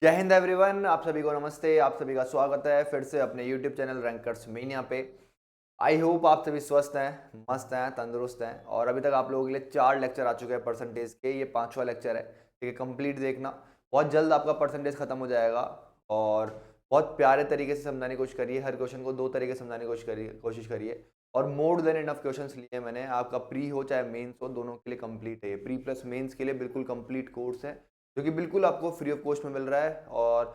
जय हिंद एवरीवन, आप सभी को नमस्ते। आप सभी का स्वागत है फिर से अपने यूट्यूब चैनल रैंकर्स मीनिया पे। आई होप आप सभी स्वस्थ हैं, मस्त हैं, तंदुरुस्त हैं। और अभी तक आप लोगों के लिए 4 लेक्चर आ चुके हैं परसेंटेज के। ये 5वां लेक्चर है, ठीक है। कंप्लीट देखना, बहुत जल्द आपका परसेंटेज खत्म हो जाएगा। और बहुत प्यारे तरीके से समझाने की कोशिश करिए, हर क्वेश्चन को 2 तरीके से समझाने की कोशिश करिए। और मोर देन इनफ क्वेश्चंस लिए मैंने, आपका प्री हो चाहे मेंस हो, दोनों के लिए कंप्लीट है। प्री प्लस मेंस के लिए बिल्कुल कंप्लीट कोर्स है, जो कि बिल्कुल आपको फ्री ऑफ कॉस्ट में मिल रहा है। और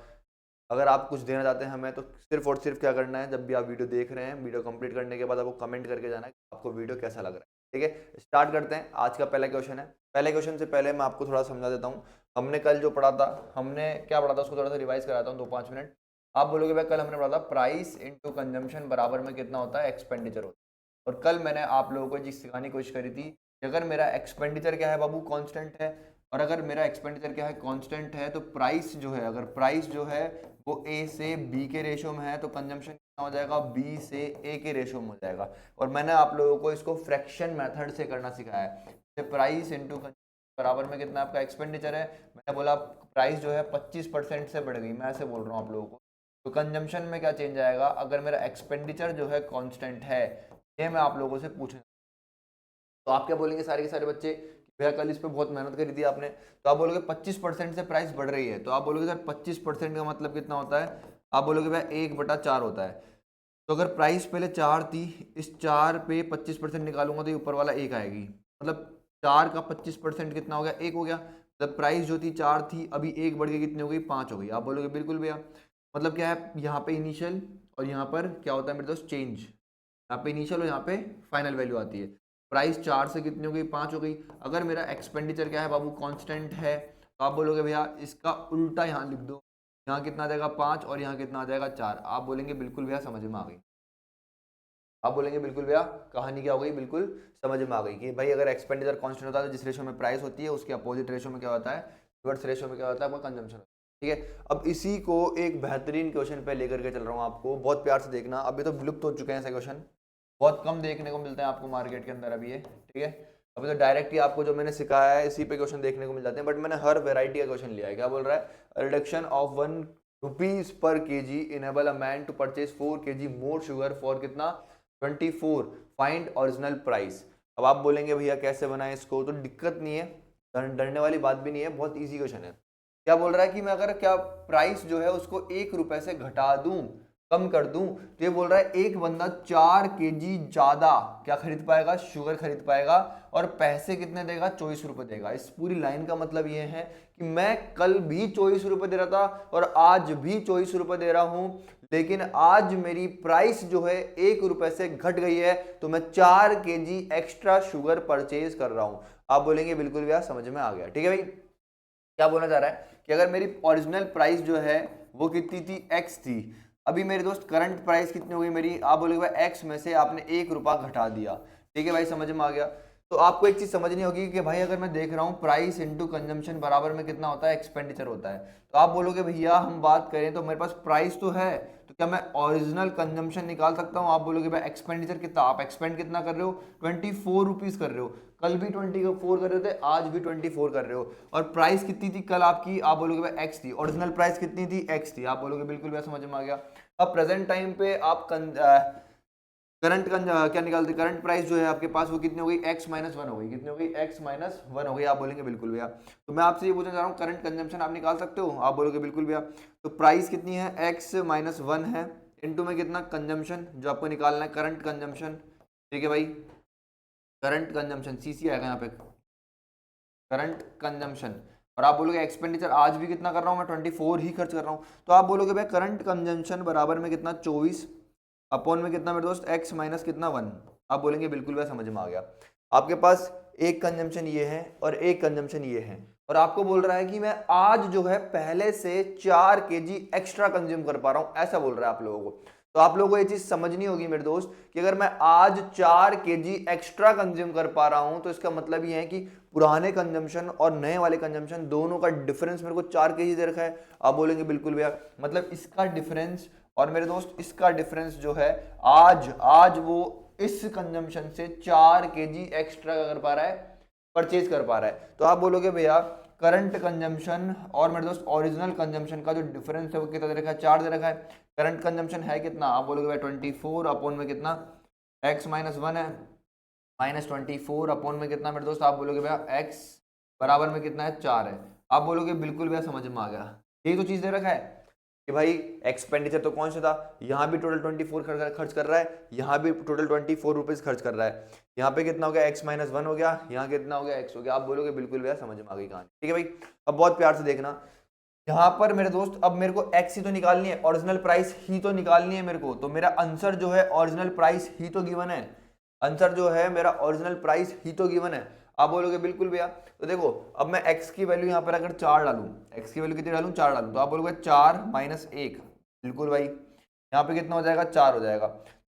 अगर आप कुछ देना चाहते हैं हमें, तो सिर्फ और सिर्फ क्या करना है, जब भी आप वीडियो देख रहे हैं, वीडियो कंप्लीट करने के बाद आपको कमेंट करके जाना है कि आपको वीडियो कैसा लग रहा है, ठीक है। स्टार्ट करते हैं। आज का पहला क्वेश्चन है। पहले क्वेश्चन से पहले मैं आपको थोड़ा समझा देता हूँ। हमने कल जो पढ़ा था, हमने क्या पढ़ा था उसको थोड़ा सा रिवाइज कराता हूँ 2-5 मिनट। आप बोलोगे भाई कल हमने पढ़ा था प्राइस इंटू कंजम्पशन बराबर में कितना होता है, एक्सपेंडिचर होता है। और कल मैंने आप लोगों को एक चीज सिखाने की कोशिश करी थी कि अगर मेरा एक्सपेंडिचर क्या है बाबू, कांस्टेंट है, और अगर मेरा एक्सपेंडिचर क्या है, कांस्टेंट है, तो प्राइस जो है, अगर प्राइस जो है वो ए से बी के रेशो में है, तो कंजम्पशन कितना हो जाएगा, बी से ए के रेशो में हो जाएगा। और मैंने आप लोगों को इसको फ्रैक्शन मेथड से करना सिखाया है। प्राइस इंटू बराबर में कितना आपका एक्सपेंडिचर है। मैंने बोला प्राइस जो है 25% से बढ़ गई, मैं ऐसे बोल रहा हूँ आप लोगों को। तो कंजम्पशन में क्या चेंज आएगा अगर मेरा एक्सपेंडिचर जो है कांस्टेंट है, ये मैं आप लोगों से पूछूंगा। तो आप क्या बोलेंगे सारे के सारे बच्चे, भैया कल इस पे बहुत मेहनत करी थी आपने। तो आप बोलोगे 25% से प्राइस बढ़ रही है, तो आप बोलोगे सर 25% का मतलब कितना होता है। आप बोलोगे भैया 1/4 होता है। तो अगर प्राइस पहले 4 थी, इस 4 पे 25% निकालूंगा तो ये ऊपर वाला 1 आएगी। मतलब 4 का 25% कितना हो गया, 1 हो गया। मतलब प्राइस जो थी 4 थी, अभी 1 बढ़ के कितनी हो गई, 5 हो गई। आप बोलोगे बिल्कुल भैया। मतलब क्या है, यहाँ पे इनिशियल और यहाँ पर क्या होता है मेरे दोस्त, चेंज। यहाँ पे इनिशियल और यहाँ पे फाइनल वैल्यू आती है। प्राइस 4 से कितनी हो गई, 5 हो गई। अगर मेरा एक्सपेंडिचर क्या है बाबू, कांस्टेंट है, तो आप बोलोगे भैया इसका उल्टा यहाँ लिख दो। यहाँ कितना आ जाएगा 5 और यहाँ कितना आ जाएगा 4। आप बोलेंगे बिल्कुल भैया समझ में आ गई। आप बोलेंगे बिल्कुल भैया कहानी क्या हो गई, बिल्कुल समझ में आ गई कि भाई अगर एक्सपेंडिचर कांस्टेंट होता है तो जिस रेशो में प्राइस होती है उसके अपोजिट रेशो में क्या होता है, रिवर्स रेशो में क्या होता है, आपका कंजम्पशन होता है, ठीक है। अब इसी को एक बेहतरीन क्वेश्चन पे लेकर के चल रहा हूँ आपको, बहुत प्यार से देखना। अभी तो विलुप्त हो चुके हैं ऐसे क्वेश्चन, बहुत कम देखने को मिलते हैं आपको मार्केट के अंदर अभी ये, ठीक है। अभी तो डायरेक्ट ही आपको जो मैंने सिखाया है इसी पे क्वेश्चन देखने को मिल जाते हैं। बट मैंने हर वेराइटी का क्वेश्चन लिया है। क्या बोल रहा है, reduction of 1 rupees per kg enable a man to purchase 4 kg more sugar for कितना, 24। Find original price. अब आप बोलेंगे भैया कैसे बनाए इसको, तो दिक्कत नहीं है, डरने वाली बात भी नहीं है, बहुत इजी क्वेश्चन है। क्या बोल रहा है कि मैं अगर क्या प्राइस जो है उसको 1 रुपए से घटा दूं, कम कर दूं, तो ये बोल रहा है एक बंदा 4 kg ज्यादा क्या खरीद पाएगा, शुगर खरीद पाएगा। और पैसे कितने देगा, 24 रुपए देगा। इस पूरी लाइन का मतलब ये है कि मैं कल भी 24 रुपए दे रहा था और आज भी 24 रुपए दे रहा हूं, लेकिन आज मेरी प्राइस जो है 1 रुपए से घट गई है, तो मैं 4 kg एक्स्ट्रा शुगर परचेज कर रहा हूं। आप बोलेंगे बिल्कुल भैया समझ में आ गया, ठीक है भाई। क्या बोलना चाह रहा है कि अगर मेरी ओरिजिनल प्राइस जो है वो कितनी थी, एक्स थी, अभी मेरे दोस्त करंट प्राइस कितनी हो गई मेरी, आप बोलोगे भाई एक्स में से आपने 1 रुपया घटा दिया, ठीक है भाई, समझ में आ गया। तो आपको एक चीज समझनी होगी कि भाई अगर मैं देख रहा हूँ प्राइस इंटू कंजम्पशन बराबर में कितना होता है, एक्सपेंडिचर होता है। तो आप बोलोगे भैया हम बात करें तो मेरे पास प्राइस तो है, तो क्या मैं ओरिजिनल कंजम्पशन निकाल सकता हूँ। आप बोलोगे भाई एक्सपेंडिचर कितना, आप एक्सपेंड कितना कर रहे हो, 24 रुपीज कर रहे हो। कल भी 24 कर रहे थे, आज भी 24 कर रहे हो। और प्राइस कितनी थी कल आपकी, आप बोलोगे भाई एक्स थी। ओरिजिनल प्राइस कितनी थी, एक्स थी। आप बोलोगे बिल्कुल भैया समझ में आ गया। अब प्रेजेंट टाइम पे आप करंट क्या निकालते, करंट प्राइस जो है आपके पास वो कितनी हो गई, x माइनस 1 हो गई। कितनी हो गई, x माइनस 1 हो गई। आप बोलेंगे बिल्कुल भैया। तो मैं आपसे ये पूछना चाह रहा हूँ करंट कंजम्पशन आप निकाल सकते हो, आप बोलोगे बिल्कुल भैया। तो प्राइस कितनी है, x माइनस 1 है, इनटू में कितना कंजम्पशन जो आपको निकालना है, करंट कंजम्पशन, ठीक है भाई। करंट कंजम्पशन सीसी आएगा यहाँ पे, करंट कंजम्पशन। और आप बोलोगे एक्सपेंडिचर आज भी कितना कर रहा हूँ मैं, 24 ही खर्च कर रहा हूँ। तो आप बोलोगे भाई करंट कंजम्पशन बराबर में कितना, 24 अपॉन में कितना मेरे दोस्त, x माइनस कितना 1। आप बोलेंगे बिल्कुल भाई समझ में आ गया। आपके पास एक कंजम्पशन ये है और एक कंजम्पशन ये है, और आपको बोल रहा है कि मैं आज जो है पहले से 4 kg एक्स्ट्रा कंज्यूम कर पा रहा हूं, ऐसा बोल रहा है आप लोगों को। तो आप लोगों को ये चीज समझनी होगी मेरे दोस्त कि अगर मैं आज 4 kg एक्स्ट्रा कंज्यूम कर पा रहा हूं, तो इसका मतलब ये है कि पुराने कंजम्पशन और नए वाले कंजम्पशन दोनों का डिफरेंस मेरे को 4 kg दे रखा है। आप बोलेंगे बिल्कुल भैया, मतलब इसका डिफरेंस और मेरे दोस्त इसका डिफरेंस जो है, आज वो इस कंजम्पशन से 4 kg एक्स्ट्रा कर पा रहा है, परचेज कर पा रहा है। तो आप बोलोगे भैया करंट कंजम्पशन और मेरे दोस्त ओरिजिनल कंजम्पशन का जो डिफरेंस है वो कितना दे रखा है, 4 दे रखा है। करंट कंजम्पशन है कितना, आप बोलोगे भाई 24 अपॉन में कितना, x माइनस 1 है, माइनस 24 अपॉन में कितना मेरे दोस्त, आप बोलोगे भैया x बराबर में कितना है, 4 है। आप बोलोगे बिल्कुल भैया समझ में आ गया, यही तो चीज दे रखा है कि भाई एक्सपेंडिचर तो कौन सा था, यहाँ भी टोटल 24 खर्च कर रहा है, यहाँ भी टोटल 24 रुपीज खर्च कर रहा है, यहाँ पे कितना हो गया x माइनस 1 हो गया, यहाँ कितना हो गया x हो गया। आप बोलोगे बिल्कुल भैया समझ में आ गई कहानी, ठीक है भाई। अब बहुत प्यार से देखना, यहाँ पर मेरे दोस्त अब मेरे को x ही तो निकालनी है, ओरिजिनल प्राइस ही तो निकालनी है मेरे को, तो मेरा आंसर जो है ओरिजिनल प्राइस ही तो गिवन है, आंसर जो है मेरा ओरिजिनल प्राइस ही तो गिवन है। आप बोलोगे बिल्कुल भैया, तो देखो अब मैं x की वैल्यू यहाँ पर अगर 4 डालूं, x की वैल्यू कितनी डालूं, 4 डालूं, तो आप बोलोगे 4 माइनस 1, बिल्कुल भाई यहाँ पे कितना हो जाएगा, 4 हो जाएगा।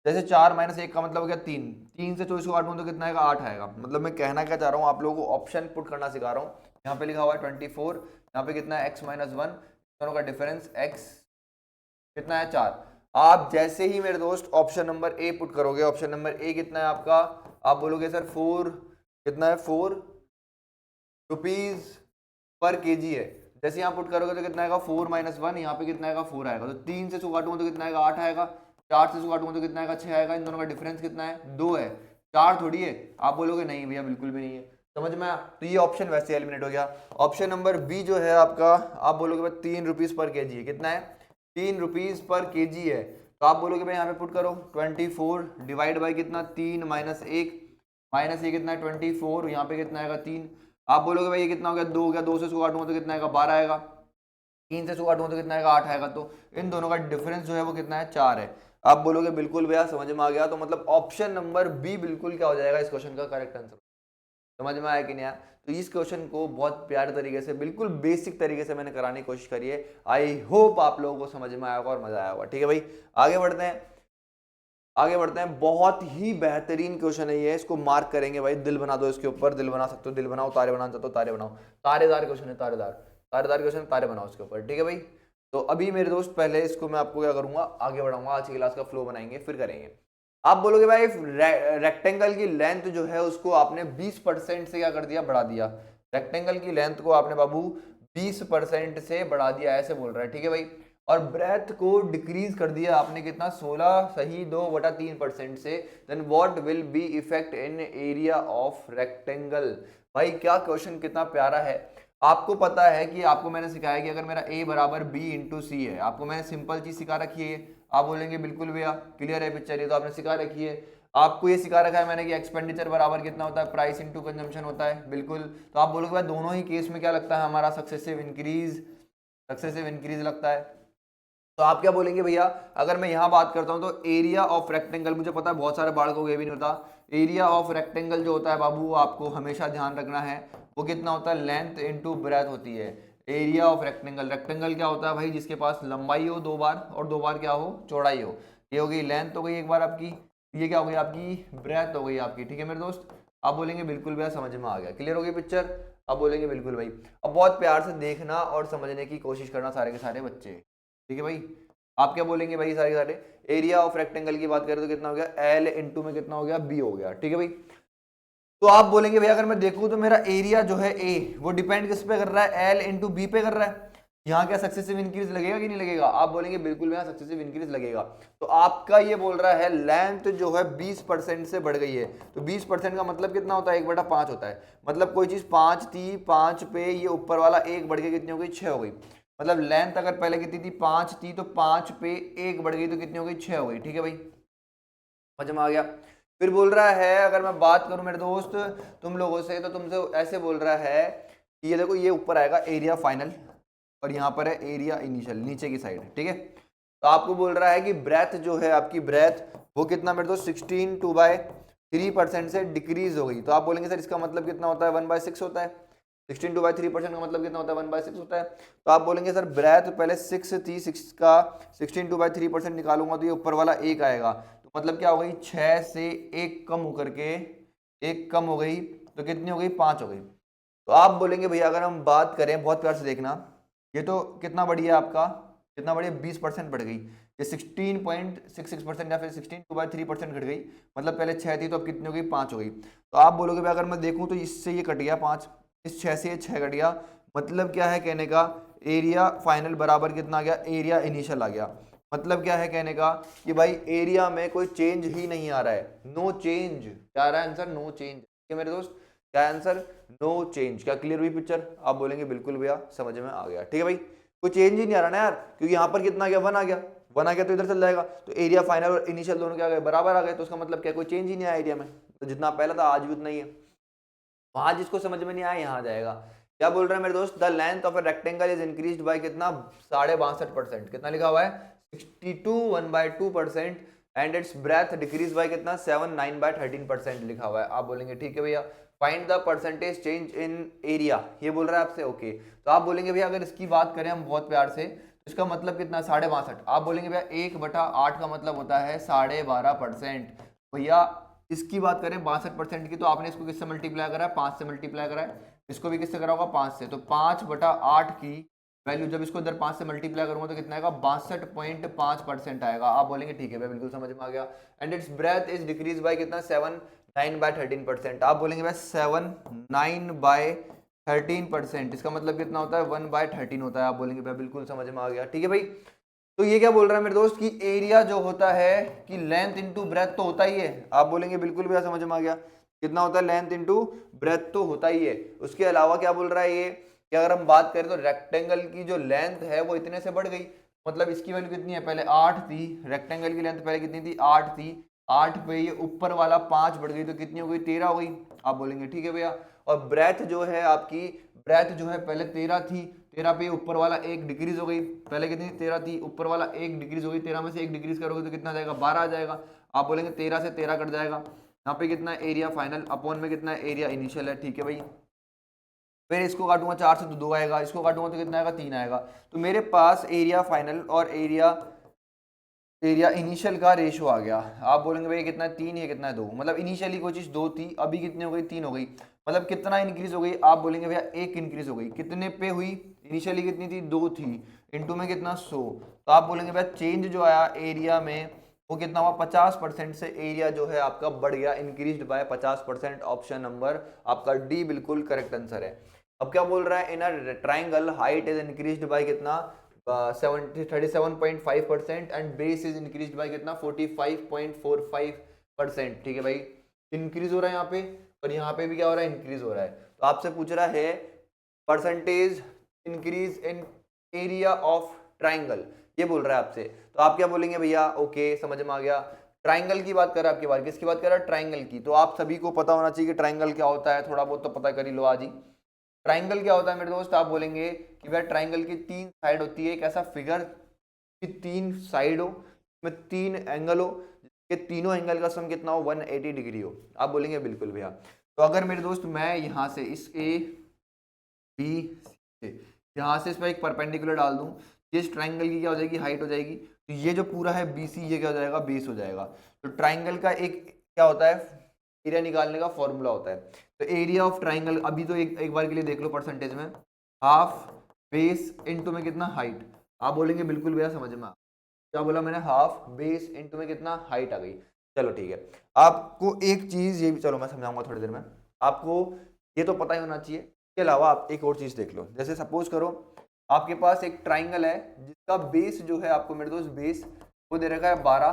जैसे 4 माइनस 1 का मतलब हो गया 3, 3 से 24 को काटूं तो कितना आएगा, 8 आएगा। मतलब मैं कहना क्या चाह रहा हूँ, आप लोगों को ऑप्शन पुट करना सिखा रहा हूँ। यहाँ पे लिखा हुआ है 24, यहाँ पे कितना है x माइनस 1, दोनों का डिफरेंस x कितना है, 4। आप जैसे ही मेरे दोस्त ऑप्शन नंबर ए पुट करोगे, ऑप्शन नंबर ए कितना है आपका, आप बोलोगे सर 4 कितना है, 4 रुपीज पर केजी है। जैसे यहाँ पुट करोगे तो कितना आएगा, 4 माइनस 1, यहाँ पे कितना आएगा, 4 आएगा। तो 3 से इसको काटूंगा तो कितना आएगा, 8 आएगा। 4 से इसको काटूंगा तो कितना आएगा, 6 आएगा। इन दोनों का डिफरेंस कितना है, 2 है, 4 थोड़ी है। आप बोलोगे नहीं भैया बिल्कुल भी नहीं है, समझ में आया। तो ये ऑप्शन वैसे एलिमिनेट हो गया। ऑप्शन नंबर बी जो है आपका, आप बोलोगे भाई 3 रुपीज पर केजी है, कितना है, 3 रुपीज पर केजी है। तो आप बोलोगे भाई यहाँ पे पुट करो 24 डिवाइड बाई कितना, 3 माइनस 1, माइनस ये कितना है 24, यहाँ पे कितना आएगा 3। आप बोलोगे भाई ये कितना हो गया, 2 हो गया, 2 से इसको काटूंगा तो कितना आएगा, 12 आएगा। 3 से इसको काटूंगा तो कितना आएगा, 8 आएगा। तो इन दोनों का डिफरेंस जो है वो कितना है, 4 है। आप बोलोगे बिल्कुल भैया समझ में आ गया। तो मतलब ऑप्शन नंबर बी बिल्कुल क्या हो जाएगा इस क्वेश्चन का करेक्ट आंसर। समझ में आया कि नहीं आया। तो इस क्वेश्चन को बहुत प्यारे तरीके से, बिल्कुल बेसिक तरीके से मैंने कराने की कोशिश करी है। आई होप आप लोगों को समझ में आया होगा और मजा आया होगा। ठीक है भाई, आगे बढ़ते हैं, आगे बढ़ते हैं। बहुत ही बेहतरीन क्वेश्चन है ये, इसको मार्क करेंगे भाई, दिल बना दो इसके ऊपर, दिल बना सकते हो दिल बनाओ, तारे बनाना चाहते हो तारे बनाओ। तारेदार क्वेश्चन है, तारेदार, तारेदार क्वेश्चन, तारे बनाओ इसके ऊपर। ठीक है भाई। तो अभी मेरे दोस्त पहले इसको मैं आपको क्या करूंगा, आगे बढ़ाऊंगा, आज की क्लास का फ्लो बनाएंगे, फिर करेंगे। आप बोलोगे भाई रेक्टेंगल की लेंथ जो है उसको आपने 20% से क्या कर दिया, बढ़ा दिया। रेक्टेंगल की लेंथ को आपने बाबू 20% से बढ़ा दिया, ऐसे बोल रहा है। ठीक है भाई। और ब्रेथ को डिक्रीज कर दिया आपने कितना, 16 सही 2/3% से। Then what will be effect in area of rectangle. भाई क्या क्वेश्चन कितना प्यारा है। आपको पता है कि आपको मैंने सिखाया कि अगर मेरा a बराबर b इंटू सी है, आपको मैंने सिंपल चीज सिखा रखी है। आप बोलेंगे बिल्कुल भैया क्लियर है पिक्चर, ये तो आपने सिखा रखी है। आपको ये सिखा रखा है मैंने कि एक्सपेंडिचर बराबर कितना होता है, प्राइस इंटू कंजम्पशन होता है, बिल्कुल। तो आप बोलोगे भाई दोनों ही केस में क्या लगता है हमारा, सक्सेसिव इंक्रीज लगता है। तो आप क्या बोलेंगे भैया, अगर मैं यहाँ बात करता हूँ तो एरिया ऑफ रेक्टेंगल, मुझे पता है बहुत सारे बालकों को ये भी नहीं पता, एरिया ऑफ रेक्टेंगल जो होता है बाबू, आपको हमेशा ध्यान रखना है वो कितना होता है, लेंथ इनटू ब्रेथ होती है। एरिया ऑफ रेक्टेंगल, रेक्टेंगल क्या होता है भाई, जिसके पास लंबाई हो 2 बार और 2 बार क्या हो, चौड़ाई हो। ये हो गई लेंथ हो गई एक बार आपकी, ये क्या हो गई आपकी, ब्रेथ हो गई आपकी। ठीक है मेरे दोस्त। आप बोलेंगे बिल्कुल भैया समझ में आ गया, क्लियर हो गई पिक्चर। अब बोलेंगे बिल्कुल भाई। अब बहुत प्यार से देखना और समझने की कोशिश करना सारे के सारे बच्चे। ठीक है भाई। आप क्या बोलेंगे भाई, सारे सारे एरिया ऑफ रेक्टेंगल की बात करें तो कितना हो गया, एल इंटू में कितना हो गया, बी हो गया। ठीक है भाई। तो आप बोलेंगे भैया अगर मैं देखूं तो मेरा एरिया जो है ए, वो डिपेंड किस पे कर रहा है, एल इंटू बी पे कर रहा है। यहाँ क्या सक्सेसिव इंक्रीज लगेगा कि नहीं लगेगा। आप बोलेंगे बिल्कुल भैया सक्सेसिव इंक्रीज लगेगा। तो आपका ये बोल रहा है लेंथ जो है 20% से बढ़ गई है। तो 20% का मतलब कितना होता है, 1/5 होता है। मतलब कोई चीज 5 थी, 5 पे ये ऊपर वाला 1 बढ़ के कितनी हो गई, 6 हो गई। मतलब लेंथ अगर पहले कितनी थी, 5 थी, तो 5 पे 1 बढ़ गई तो कितनी हो गई, 6 हो गई। ठीक है भाई, समझ में आ गया। फिर बोल रहा है अगर मैं बात करूं मेरे दोस्त तुम लोगों से, तो तुमसे ऐसे बोल रहा है कि ये देखो, ये ऊपर आएगा एरिया फाइनल और यहाँ पर है एरिया इनिशियल, नीचे की साइड। ठीक है। तो आपको बोल रहा है कि ब्रेथ जो है आपकी, ब्रेथ वो कितना मेरे दोस्त, 16/3% से डिक्रीज हो गई। तो आप बोलेंगे सर इसका मतलब कितना होता है, 1/6 होता है। 16/3% का मतलब कितना होता है, 1/6 होता है। तो आप बोलेंगे सर ब्रेथ पहले 6 थी, 6 का 16/3% निकालूंगा तो ये ऊपर वाला 1 आएगा। तो मतलब क्या हो गई, 6 से 1 कम होकर के 1 कम हो गई, तो कितनी हो गई, 5 हो गई। तो आप बोलेंगे भैया अगर हम बात करें, बहुत प्यार से देखना, ये तो कितना बढ़िया आपका, कितना बढ़िया, 20% बढ़ गई। ये 16.66% या फिर 16/3% घट गई। मतलब पहले 6 थी तो अब कितनी हो गई, 5 हो गई। तो आप बोलोगे भाई अगर मैं देखूं तो इससे ये कट गया 5, इस 6 से ये 6 कट गया, मतलब क्या है कहने का, एरिया फाइनल बराबर कितना आ गया, एरिया इनिशियल आ गया। मतलब क्या है कहने का कि भाई एरिया में कोई चेंज ही नहीं आ रहा है, नो चेंज। क्या आ रहा है आंसर, नो चेंज। क्या मेरे दोस्त, क्या आंसर, नो चेंज। क्या क्लियर हुई पिक्चर? आप बोलेंगे बिल्कुल भैया समझ में आ गया। ठीक है भाई, कोई चेंज ही नहीं आ रहा ना यार, क्योंकि यहाँ पर कितना आ गया, 1 आ गया, 1 आ गया तो इधर चल जाएगा। तो एरिया फाइनल और इनिशियल दोनों क्या आ गए, बराबर आ गए। तो उसका मतलब क्या, कोई चेंज ही नहीं आया एरिया में, तो जितना पहला था आज भी उतना ही है। वहां जिसको समझ में नहीं आया यहाँ आ जाएगा। क्या बोल रहा है मेरे दोस्त, the length of a rectangle is increased by कितना, 62%। कितना लिखा हुआ है, 62 1/2%। And it's breath decrease by कितना, 7 9/13% लिखा हुआ है। आप बोलेंगे ठीक है भैया, find the percentage change in area, ये बोल रहा है आपसे। ओके, तो आप बोलेंगे भैया अगर इसकी बात करें हम बहुत प्यार से, तो इसका मतलब कितना, 62.5। आप बोलेंगे भैया 1/8 का मतलब होता है 12.5%। भैया इसकी बात करें 62% की, तो आपने इसको किससे मल्टीप्लाई करा है, 5 से मल्टीप्लाई करा है। इसको भी किससे करा होगा, 5 से। तो 5/8 की वैल्यू जब इसको इधर 5 से मल्टीप्लाई करूंगा तो कितना आएगा, 62.5% आएगा। आप बोलेंगे ठीक है भाई बिल्कुल समझ में आ गया। And it's breath is decrease by कितना, 7 9/13%। आप बोलेंगे भाई 7 9/13%, इसका मतलब कितना होता है, 1/13 होता है। आप बोलेंगे भाई बिल्कुल समझ में आ गया। ठीक है भाई, तो ये क्या बोल रहा है मेरे दोस्त कि एरिया जो होता है कि लेंथ इनटू ब्रेथ तो होता ही है। आप बोलेंगे बिल्कुल भी समझ में आ गया, कितना होता है, लेंथ इनटू ब्रेथ तो होता ही है। उसके अलावा क्या बोल रहा है ये, कि अगर हम बात करें तो रेक्टेंगल की जो लेंथ है वो इतने से बढ़ गई। मतलब इसकी वैल्यू कितनी है, पहले 8 थी, रेक्टेंगल की लेंथ पहले कितनी थी, 8 थी। 8 पे ये ऊपर वाला 5 बढ़ गई तो कितनी हो गई, 13 हो गई। आप बोलेंगे ठीक है भैया। और ब्रेथ जो है आपकी, ब्रेथ जो है पहले 13 थी, 13 पे ऊपर वाला 1 डिक्रीज हो गई। पहले कितनी 13 थी, ऊपर वाला 1 डिक्रीज हो गई। 13 में से 1 डिक्रीज करोगे तो कितना आ जाएगा, 12 आ जाएगा। आप बोलेंगे 13 से 13 कट जाएगा। यहाँ पे कितना एरिया फाइनल अपॉन में कितना एरिया इनिशियल है। ठीक है भाई, फिर इसको काटूंगा 4 से तो 2 आएगा, इसको काटूंगा तो कितना आएगा, 3 आएगा। तो मेरे पास एरिया फाइनल और एरिया एरिया इनिशियल का रेशो आ गया। आप बोलेंगे भाई कितना है, 3, ये कितना है, 2। मतलब इनिशियली कोई चीज 2 थी, अभी कितनी हो गई, 3 हो गई। मतलब कितना इंक्रीज हो गई, आप बोलेंगे भैया 1 इंक्रीज हो गई। कितने पे हुई, इनिशियली कितनी थी, 2 थी, इनटू में कितना, 100। तो आप बोलेंगे भैया चेंज जो आया एरिया में वो कितना हुआ, 50% से एरिया जो है आपका बढ़ गया, इंक्रीज्ड बाय 50%। ऑप्शन नंबर आपका डी बिल्कुल करेक्ट आंसर है। अब क्या बोल रहा है, in a triangle height is increased by कितना, 37.5% and base is increase by कितना, 45.45%। ठीक है भाई, इंक्रीज हो रहा है यहाँ पे, और यहाँ पे भी क्या हो रहा है, इंक्रीज हो रहा है। तो आपसे पूछ रहा है percentage increase in area of triangle, ये बोल रहा है आपसे। तो आप क्या बोलेंगे भैया, ओके समझ में आ गया। ट्राइंगल की बात कर रहा है आपकी बार, किसकी बात कर रहा है, ट्राइंगल की। तो आप सभी को पता होना चाहिए कि ट्राइंगल क्या होता है, थोड़ा बहुत तो पता कर ही लो आज ही। ट्राइंगल क्या होता है मेरे दोस्त, आप बोलेंगे कि भाई ट्राइंगल की 3 साइड होती है। एक ऐसा फिगर कि 3 साइड हो, में 3 एंगल हो, कि तीनों एंगल का सम कितना हो, 180 डिग्री हो। आप बोलेंगे बिल्कुल भैया। तो अगर मेरे दोस्त मैं यहाँ से इस ए बी से, यहाँ से इस पर एक परपेंडिकुलर डाल दूँ, ये इस ट्राइंगल की क्या हो जाएगी, हाइट हो जाएगी। तो ये जो पूरा है बी सी, ये क्या हो जाएगा, बेस हो जाएगा। तो ट्राइंगल का एक क्या होता है, एरिया निकालने का फॉर्मूला होता है। तो एरिया ऑफ ट्राइंगल अभी तो एक बार के लिए देख लो परसेंटेज में, हाफ बेस इनटू में कितना, हाइट। आप बोलेंगे बिल्कुल भैया समझ में क्या बोला मैंने, हाफ बेस इनटू में कितना, हाइट आ गई। चलो ठीक है, आपको एक चीज ये भी, चलो मैं समझाऊंगा थोड़ी देर में। आपको ये तो पता ही होना चाहिए, इसके अलावा आप एक और चीज देख लो। जैसे सपोज करो आपके पास एक ट्राइंगल है जिसका बेस जो है आपको मेरे दोस्त, बेस वो दे रखा है 12।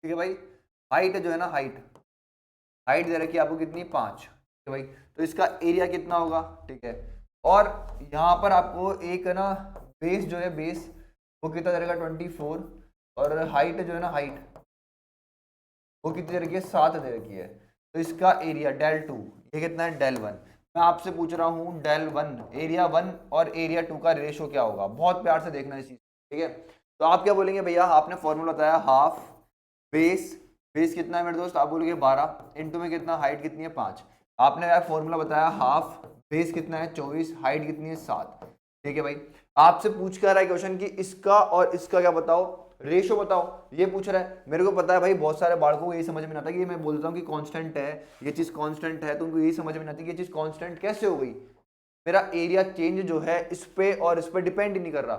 ठीक है भाई, हाइट जो है ना, हाइट हाइट दे रखी है आपको कितनी, 5। ठीक है भाई, तो इसका एरिया कितना होगा, ठीक है। और यहाँ पर आपको एक है ना बेस जो है, बेस वो कितना दे रखा है, 24। और हाइट जो है ना, हाइट वो कितनी दे रखी है, 7 दे रखी है। तो इसका एरिया डेल 2, ये कितना है, डेल 1। मैं आपसे पूछ रहा हूँ डेल 1, एरिया 1 और एरिया 2 का रेशो क्या होगा, बहुत प्यार से देखना इस चीज। ठीक है, तो आप क्या बोलेंगे भैया, आपने फॉर्मूला बताया हाफ बेस, बेस कितना है मेरे दोस्त, आप बोलोगे 12 इनटू में कितना, हाइट कितनी है, 5। आपने यार फॉर्मूला बताया हाफ बेस कितना है, 24, हाइट कितनी है, 7। ठीक है भाई, आपसे पूछ कर रहा है क्वेश्चन कि इसका और इसका क्या बताओ, रेशो बताओ, ये पूछ रहा है। मेरे को पता है भाई बहुत सारे बालकों को यही समझ में नहीं आता कि मैं बोलता हूँ कि कांस्टेंट है, ये चीज कांस्टेंट है, तो उनको यही समझ में नहीं आती कि ये चीज कांस्टेंट कैसे हो गई। मेरा एरिया चेंज जो है इस पे और इस पे डिपेंड ही नहीं कर रहा।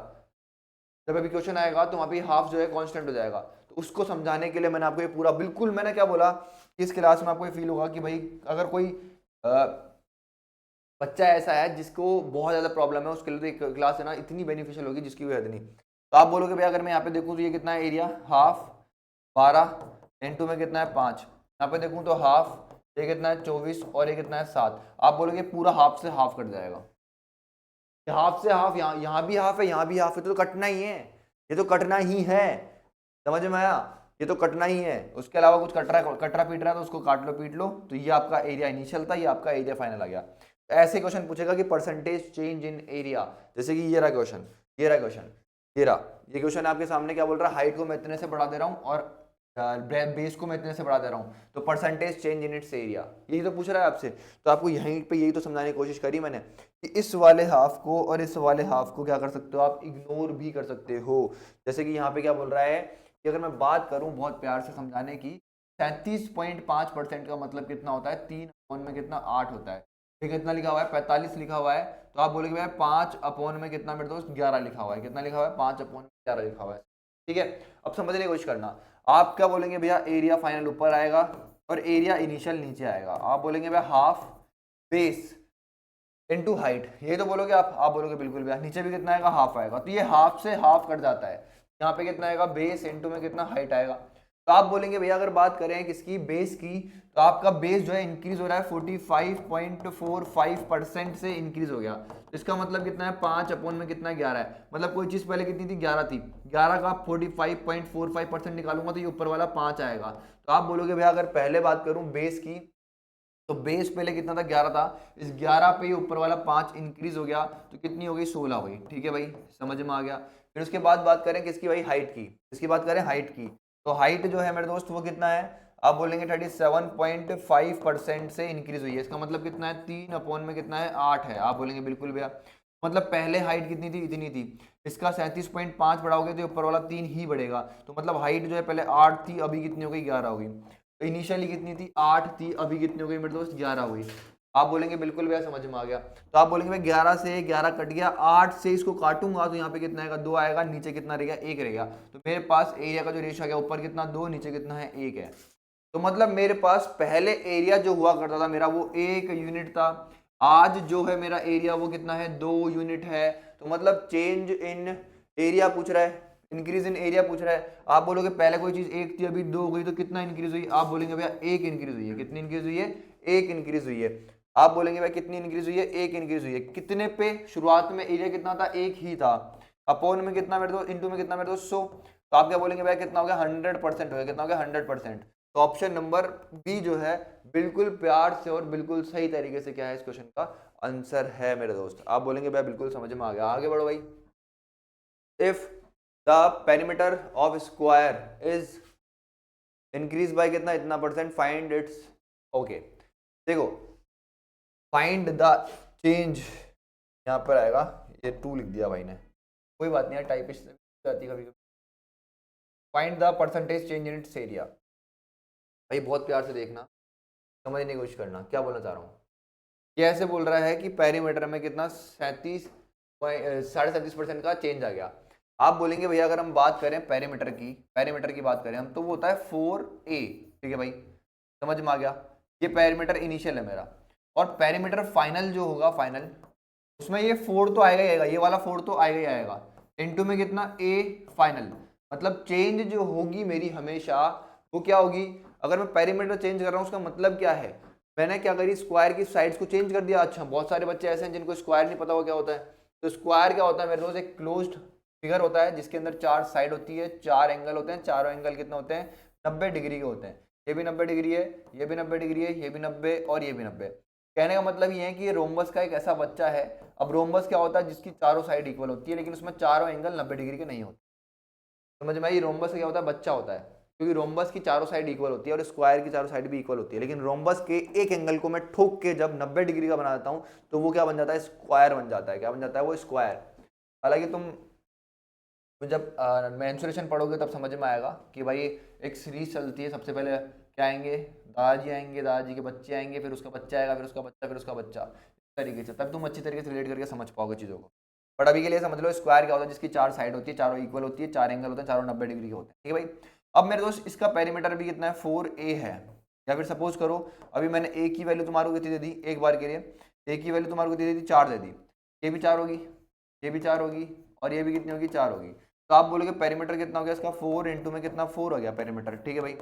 जब अभी क्वेश्चन आएगा तो वहां पे हाफ जो है कांस्टेंट हो जाएगा। तो उसको समझाने के लिए मैंने आपको ये पूरा बिल्कुल, मैंने क्या बोला, इस क्लास में आपको ये फील होगा कि भाई अगर कोई बच्चा ऐसा है जिसको बहुत ज़्यादा प्रॉब्लम है, उसके लिए तो एक क्लास है ना इतनी बेनिफिशियल होगी जिसकी कोई हद नहीं। तो आप बोलोगे भैया अगर मैं यहाँ पे देखूँ तो ये कितना है एरिया, हाफ 12 इनटू में कितना है 5, यहाँ पे देखूँ तो हाफ, ये कितना है 24 और ये कितना है 7। आप बोलोगे पूरा हाफ से हाफ कट जाएगा, हाफ से हाफ, यहाँ भी हाफ है, यहाँ भी हाफ है, तो कटना ही है, ये तो कटना ही है, समझ में आया, ये तो कटना ही है। उसके अलावा कुछ कटरा पीट रहा है तो उसको काट लो पीट लो। तो ये आपका एरिया इनिशियल था, ये आपका एरिया फाइनल आ गया। तो ऐसे क्वेश्चन पूछेगा कि परसेंटेज चेंज इन एरिया, जैसे कि ये रहा क्वेश्चन, ये रहा क्वेश्चन, ये रहा, ये क्वेश्चन आपके सामने क्या बोल रहा है, हाइट को मैं इतने से बढ़ा दे रहा हूँ और बेस को मैं इतने से बढ़ा दे रहा हूँ, तो percentage change in its area, यही तो पूछ रहा है आपसे। तो आपको यहीं पे यही तो समझाने की कोशिश करी मैंने कि इस वाले हाफ को और इस वाले हाफ को क्या कर सकते हो आप, इग्नोर भी कर सकते हो। जैसे कि यहाँ पे क्या बोल रहा है कि अगर मैं बात करूँ बहुत प्यार से समझाने की, 37.5% का मतलब कितना होता है, 3 अपॉन में कितना 8 होता है, फिर कितना लिखा हुआ है 45 लिखा हुआ है, तो आप बोलेंगे भाई 5 अपॉन में कितना मेरे दोस्त 11 लिखा हुआ है, कितना लिखा हुआ है 5 अपॉन में 11 लिखा हुआ है। ठीक है, अब समझने की कोशिश करना, आप क्या बोलेंगे भैया एरिया फाइनल ऊपर आएगा और एरिया इनिशियल नीचे आएगा। आप बोलेंगे भैया हाफ बेस इनटू हाइट, ये तो बोलोगे आप बोलोगे बिल्कुल भैया नीचे भी कितना आएगा हाफ आएगा, तो ये हाफ से हाफ कट जाता है, यहाँ पे कितना आएगा बेस इनटू में कितना हाइट आएगा। तो आप बोलेंगे भैया अगर बात करें किसकी, बेस की, तो आपका बेस जो है इंक्रीज हो रहा है 45.45% से इंक्रीज हो गया, तो इसका मतलब कितना है 5 अपॉन में कितना 11 है, मतलब कोई चीज पहले कितनी थी 11 थी, 11 का 45.45% निकालूंगा तो ये ऊपर वाला 5 आएगा। तो आप बोलोगे भैया अगर पहले बात करूं बेस की, तो बेस पहले कितना था 11 था, इस 11 पे ये ऊपर वाला 5 इंक्रीज हो गया तो कितनी हो गई 16 हो गई। ठीक है भाई, समझ में आ गया। फिर उसके बाद बात करें किसकी भाई, हाइट की, इसकी बात करें हाइट की, तो हाइट जो है मेरे दोस्त वो कितना है, आप बोलेंगे 37.5% से इंक्रीज हुई है, इसका मतलब कितना है 3 अपॉन में कितना है 8 है। आप बोलेंगे बिल्कुल भैया, मतलब पहले हाइट कितनी थी, इतनी थी, इसका 37.5 बढ़ाओगे तो ऊपर वाला 3 ही बढ़ेगा, तो मतलब हाइट जो है पहले 8 थी अभी कितनी हो गई 11 हो गई। तो इनिशियली कितनी थी 8 थी, अभी कितनी हो गई मेरे दोस्त 11 हुई। आप बोलेंगे बिल्कुल भैया समझ में आ गया। तो आप बोलेंगे भाई 11 से 11 कट गया, 8 से इसको काटूंगा तो यहाँ पे कितना आएगा 2 आएगा, नीचे कितना रहेगा 1 रहेगा, तो मेरे पास एरिया का जो रेशियो आ गया ऊपर कितना 2, नीचे कितना है 1 है। तो मतलब मेरे पास पहले एरिया जो हुआ करता था मेरा वो 1 यूनिट था, आज जो है मेरा एरिया वो कितना है 2 यूनिट है। तो मतलब चेंज इन एरिया पूछ रहा है, इंक्रीज इन एरिया पूछ रहा है। आप बोलोगे पहले कोई चीज 1 थी अभी 2 हो गई तो कितना इंक्रीज हुई, आप बोलेंगे भैया 1 इंक्रीज हुई है, कितनी इंक्रीज हुई है 1 इंक्रीज हुई है। आप बोलेंगे भाई कितनी इंक्रीज हुई है 1 इंक्रीज हुई है, कितने पे, शुरुआत में एरिया कितना था 1 ही था, अपॉन में कितना मेरे दोस्त, इंटू में कितना मेरे दोस्त 100, तो आप क्या बोलेंगे भाई कितना हो गया 100% हो गया, कितना हो गया 100%। तो ऑप्शन नंबर बी जो है बिल्कुल प्यार से और बिल्कुल सही तरीके से क्या है इस क्वेश्चन का आंसर है मेरे दोस्त। आप बोलेंगे भाई बिल्कुल समझ में आ गया, आगे बढ़ो भाई। If the perimeter of square is increase by कितना, इतना परसेंट, फाइंड इट्स, ओके देखो फाइंड द चेंज, यहाँ पर आएगा, ये 2 लिख दिया भाई ने, कोई बात नहीं यार, टाइपिस्ट जाती है कभी कभी। Find the percentage change in its area, भाई बहुत प्यार से देखना, समझने की कोशिश करना क्या बोलना चाह रहा हूँ। ये ऐसे बोल रहा है कि पेरीमीटर में कितना 37.37% का चेंज आ गया। आप बोलेंगे भैया अगर हम बात करें पेरीमीटर की बात करें हम, तो वो होता है 4a, ठीक है भाई समझ में आ गया। ये पेरीमीटर इनिशियल है मेरा, और पेरीमीटर फाइनल जो होगा फाइनल, उसमें ये 4 तो आएगा ही आएगा, ये वाला 4 तो आएगा ही आएगा, इनटू में कितना a फाइनल, मतलब चेंज जो होगी मेरी हमेशा वो क्या होगी, अगर मैं पेरीमीटर चेंज कर रहा हूँ उसका मतलब क्या है, मैंने क्या करी स्क्वायर की साइड्स को चेंज कर दिया। अच्छा बहुत सारे बच्चे ऐसे हैं जिनको स्क्वायर नहीं पता हुआ क्या होता है, तो स्क्वायर क्या होता है मेरे दोस्त, एक क्लोज्ड फिगर होता है जिसके अंदर 4 साइड होती है, 4 एंगल होते हैं, चारों एंगल कितने होते हैं 90 डिग्री के होते हैं, ये भी 90 डिग्री है, ये भी 90 डिग्री है, ये भी 90 और ये भी 90। कहने का मतलब ये है कि ये रोम्बस का एक ऐसा बच्चा है। अब रोम्बस क्या होता है, जिसकी चारों साइड इक्वल होती है लेकिन उसमें चारों एंगल 90 डिग्री के नहीं होते। समझ में आई, रोम्बस क्या होता है, बच्चा होता है, क्योंकि रोम्बस की चारों साइड इक्वल होती है और स्क्वायर की चारों साइड भी इक्वल होती है, लेकिन रोम्बस के एक एंगल को मैं ठोक के जब 90 डिग्री का बना देता हूं तो वो क्या बन जाता है, स्क्वायर बन जाता है। क्या बन जाता है, वो स्क्वायर। हालांकि तुम जब मेंसुरेशन पढ़ोगे तब समझ में आएगा कि भाई एक सीरीज चलती है, सबसे पहले क्या आएंगे, दादाजी आएंगे, दादाजी के बच्चे आएंगे, फिर उसका बच्चा आएगा, फिर उसका बच्चा, फिर उसका बच्चा, इस तरीके से, तब तुम अच्छी तरीके से रिलेट करके समझ पाओगे चीज़ों को। बट अभी के लिए समझ लो स्क्वायर क्या होता है, जिसकी 4 साइड होती है, चारों इक्वल होती है, 4 एंगल होते हैं, चारों 90 डिग्री के होते हैं, ठीक है भाई। अब मेरे दोस्त इसका पेरीमीटर भी कितना है 4a है, या फिर सपोज करो अभी मैंने a की वैल्यू तुम्हारे को कितनी दे दी एक बार के लिए, ए की वैल्यू तुम्हारे को दे दी 4 दे दी, ये भी 4 होगी, ये भी 4 होगी, और ये भी कितनी होगी 4 होगी। तो आप बोलोगे पेरीमीटर कितना हो गया इसका 4 इंटू में कितना 4 हो गया पेरीमीटर, ठीक है भाई।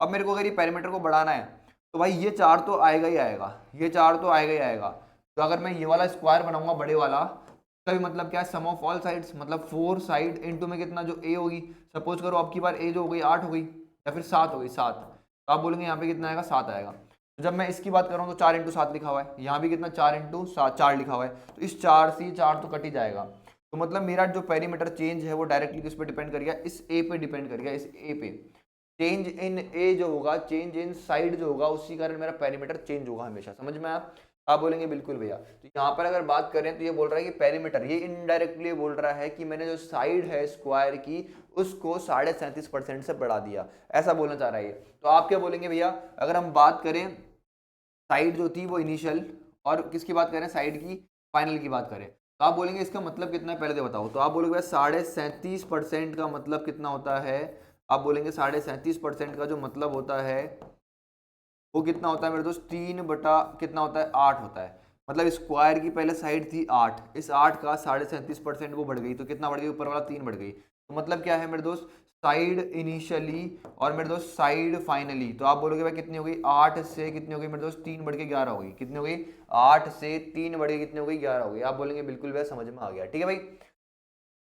अब मेरे को अगर ये पेरीमीटर को बढ़ाना है तो भाई ये 4 तो आएगा ही आएगा, ये 4 तो आएगा ही आएगा। तो अगर मैं ये वाला स्क्वायर बनाऊंगा बड़े वाला, इसका भी मतलब क्या है सम ऑफ ऑल साइड्स, मतलब 4 साइड इंटू में कितना जो ए होगी, सपोज करो आपकी बार ए जो हो गई 8 हो गई या फिर 7 हो गई 7, तो आप बोलेंगे यहाँ पे कितना आएगा 7 आएगा। तो जब मैं इसकी बात कर रहा हूँ तो 4 इंटू 7 लिखा हुआ है, यहाँ भी कितना 4 इंटू 7 4 लिखा हुआ है, तो इस 4 से 4 तो कट ही जाएगा। तो मतलब मेरा जो पेरीमीटर चेंज है वो डायरेक्टली किस पे डिपेंड करेगा, इस ए पे डिपेंड करेगा, इस ए पे। चेंज इन ए जो होगा, चेंज इन साइड जो होगा, उसी कारण मेरा पेरीमीटर चेंज होगा हमेशा। समझ में आया? आप बोलेंगे बिल्कुल भैया। तो यहाँ पर अगर बात करें तो ये बोल रहा है कि पेरीमीटर, ये इनडायरेक्टली बोल रहा है कि मैंने जो साइड है स्क्वायर की उसको 37.5% से बढ़ा दिया, ऐसा बोलना चाह रहा है ये। तो आप क्या बोलेंगे भैया, अगर हम बात करें साइड जो थी वो इनिशियल, और किसकी बात करें साइड की फाइनल की बात करें, तो आप बोलेंगे इसका मतलब कितना है पहले तो बताओ। तो आप बोलोगे 37.5% का मतलब कितना होता है, आप बोलेंगे 37.5% का जो मतलब होता है वो कितना होता है मेरे दोस्त, 3 बटा कितना होता है 8 होता है। मतलब स्क्वायर की पहले साइड थी 8, इस 8 का 37.5% वो बढ़ गई, तो कितना बढ़ गई, ऊपर वाला 3 बढ़ गई। तो मतलब क्या है मेरे दोस्त, साइड इनिशियली और मेरे दोस्त साइड फाइनली। तो आप बोलोगे भाई कितनी हो गई, 8 से कितनी हो गई मेरे दोस्त, 3 बढ़ के 11 हो गई। कितनी हो गई, 8 से 3 बढ़ के कितनी हो गई, 11 हो गई। आप बोलेंगे बिल्कुल भैया समझ में आ गया, ठीक है भाई।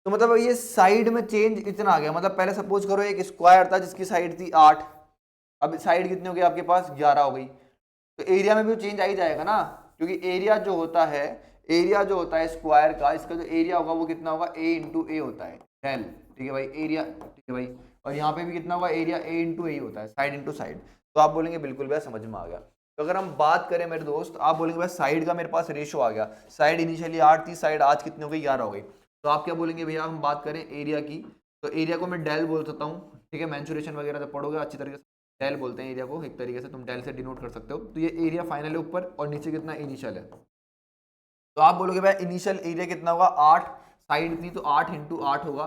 तो मतलब ये साइड में चेंज इतना आ गया, मतलब पहले सपोज करो एक स्क्वायर था जिसकी साइड थी 8, अब साइड कितनी हो गई आपके पास 11 हो गई। तो एरिया में भी चेंज आ ही जाएगा ना, क्योंकि एरिया जो होता है, एरिया जो होता है स्क्वायर का, इसका जो एरिया होगा वो कितना होगा, ए इंटू ए होता है, डेल, ठीक है भाई एरिया, ठीक है भाई। और यहाँ पे भी कितना होगा एरिया, ए इंटू ए होता है, साइड इंटू साइड। तो आप बोलेंगे बिल्कुल भैया समझ में आ गया। तो अगर हम बात करें मेरे दोस्त, आप बोलेंगे भाई साइड का मेरे पास रेशो आ गया, साइड इनिशियली 8 थी, साइड आज कितनी हो गई 11 हो गई। तो आप क्या बोलेंगे भैया, हम बात करें एरिया की, तो एरिया को मैं डेल बोल सकता हूँ, ठीक है। मेंसुरेशन वगैरह जब पढ़ोगे अच्छी तरीके से, डेल बोलते हैं एरिया को, एक तरीके से तुम डेल से डिनोट कर सकते हो। तो ये एरिया फाइनल है ऊपर, और नीचे कितना इनिशियल है। तो आप बोलोगे भाई इनिशियल एरिया कितना होगा 8, साइड थी तो 8 इंटू 8 होगा,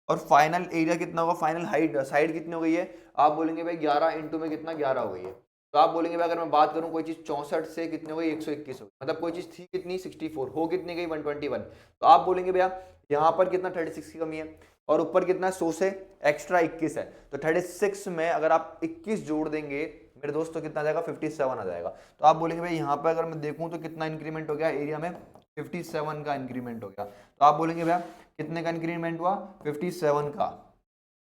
और फाइनल एरिया कितना होगा, फाइनल हाइट साइड कितनी हो गई है, आप बोलेंगे भाई 11 इंटू में कितना 11 हो गई है। तो आप बोलेंगे भाई अगर मैं बात करूं कोई चीज 64 से कितनी हो गई 121 हो गई, मतलब कोई चीज थी कितनी 64, हो कितनी गई 121। तो आप बोलेंगे भैया यहाँ पर कितना 36 की कमी है, और ऊपर कितना 100 से एक्स्ट्रा 21 है, तो 36 में अगर आप 21 जोड़ देंगे मेरे दोस्त तो कितना आ जाएगा 57 आ जाएगा। तो आप बोलेंगे भाई यहाँ पर अगर मैं देखूं तो कितना इंक्रीमेंट हो गया एरिया में, 57 का इंक्रीमेंट हो गया। तो आप बोलेंगे भैया कितने का इंक्रीमेंट हुआ 57 का,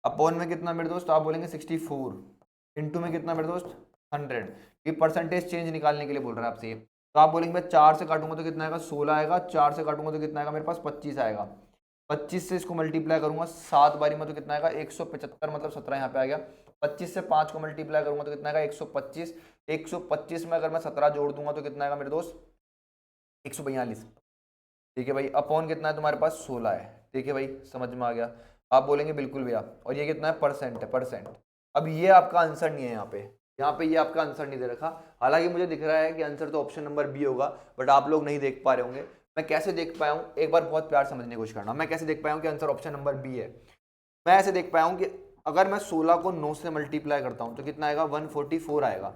अपॉन में कितना मेरे दोस्त, आप बोलेंगे 64, इंटू में कितना मेरे दोस्त 100। ये परसेंटेज चेंज निकालने के लिए बोल रहा है आपसे ये। तो आप बोलेंगे भाई 4 से काटूंगा तो कितना आएगा 16 आएगा, 4 से काटूंगा तो कितना आएगा मेरे पास 25 आएगा, 25 से इसको मल्टीप्लाई करूंगा 7 बारी में तो कितना आएगा 175, मतलब 17 यहाँ पे आ गया। 25 से 5 को मल्टीप्लाई करूंगा तो कितना आएगा 125, 125 में अगर मैं 17 जोड़ दूंगा तो कितना आएगा मेरे दोस्त 142, ठीक है भाई। अपॉन कितना है तुम्हारे पास 16 है, ठीक है भाई समझ में आ गया। आप बोलेंगे बिल्कुल भैया, और ये कितना है परसेंट है, परसेंट। अब ये आपका आंसर नहीं है यहाँ पे ये आपका आंसर नहीं दे रखा, हालांकि मुझे दिख रहा है कि आंसर तो ऑप्शन नंबर बी होगा, बट आप लोग नहीं देख पा रहे होंगे। मैं कैसे देख पाया हूँ, एक बार बहुत प्यार समझने की कोशिश करना, मैं कैसे देख पाया हूँ कि आंसर ऑप्शन नंबर बी है। मैं ऐसे देख पाया हूँ कि अगर मैं 16 को 9 से मल्टीप्लाई करता हूँ तो कितना आएगा 144 आएगा,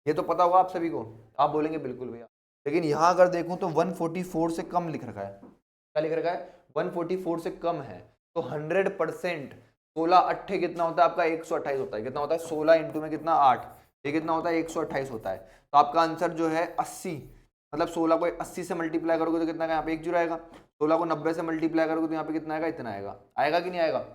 ये तो पता होगा आप सभी को। आप बोलेंगे बिल्कुल भैया, लेकिन यहाँ अगर देखूँ तो 144 से कम लिख रखा है, क्या लिख रखा है 144 से कम है। तो 100% 16 अट्ठे कितना होता है आपका 128 होता है, कितना होता है 16 इंटू में कितना 8, ये कितना होता है 128 होता है। तो आपका आंसर जो है 80, मतलब 16 को 80 से मल्टीप्लाई करोगे तो कितना यहाँ पे 1 जीरो आएगा, 16 को 90 से मल्टीप्लाई करोगे तो यहाँ पे कितना आएगा इतना आएगा, आएगा कि नहीं आएगा।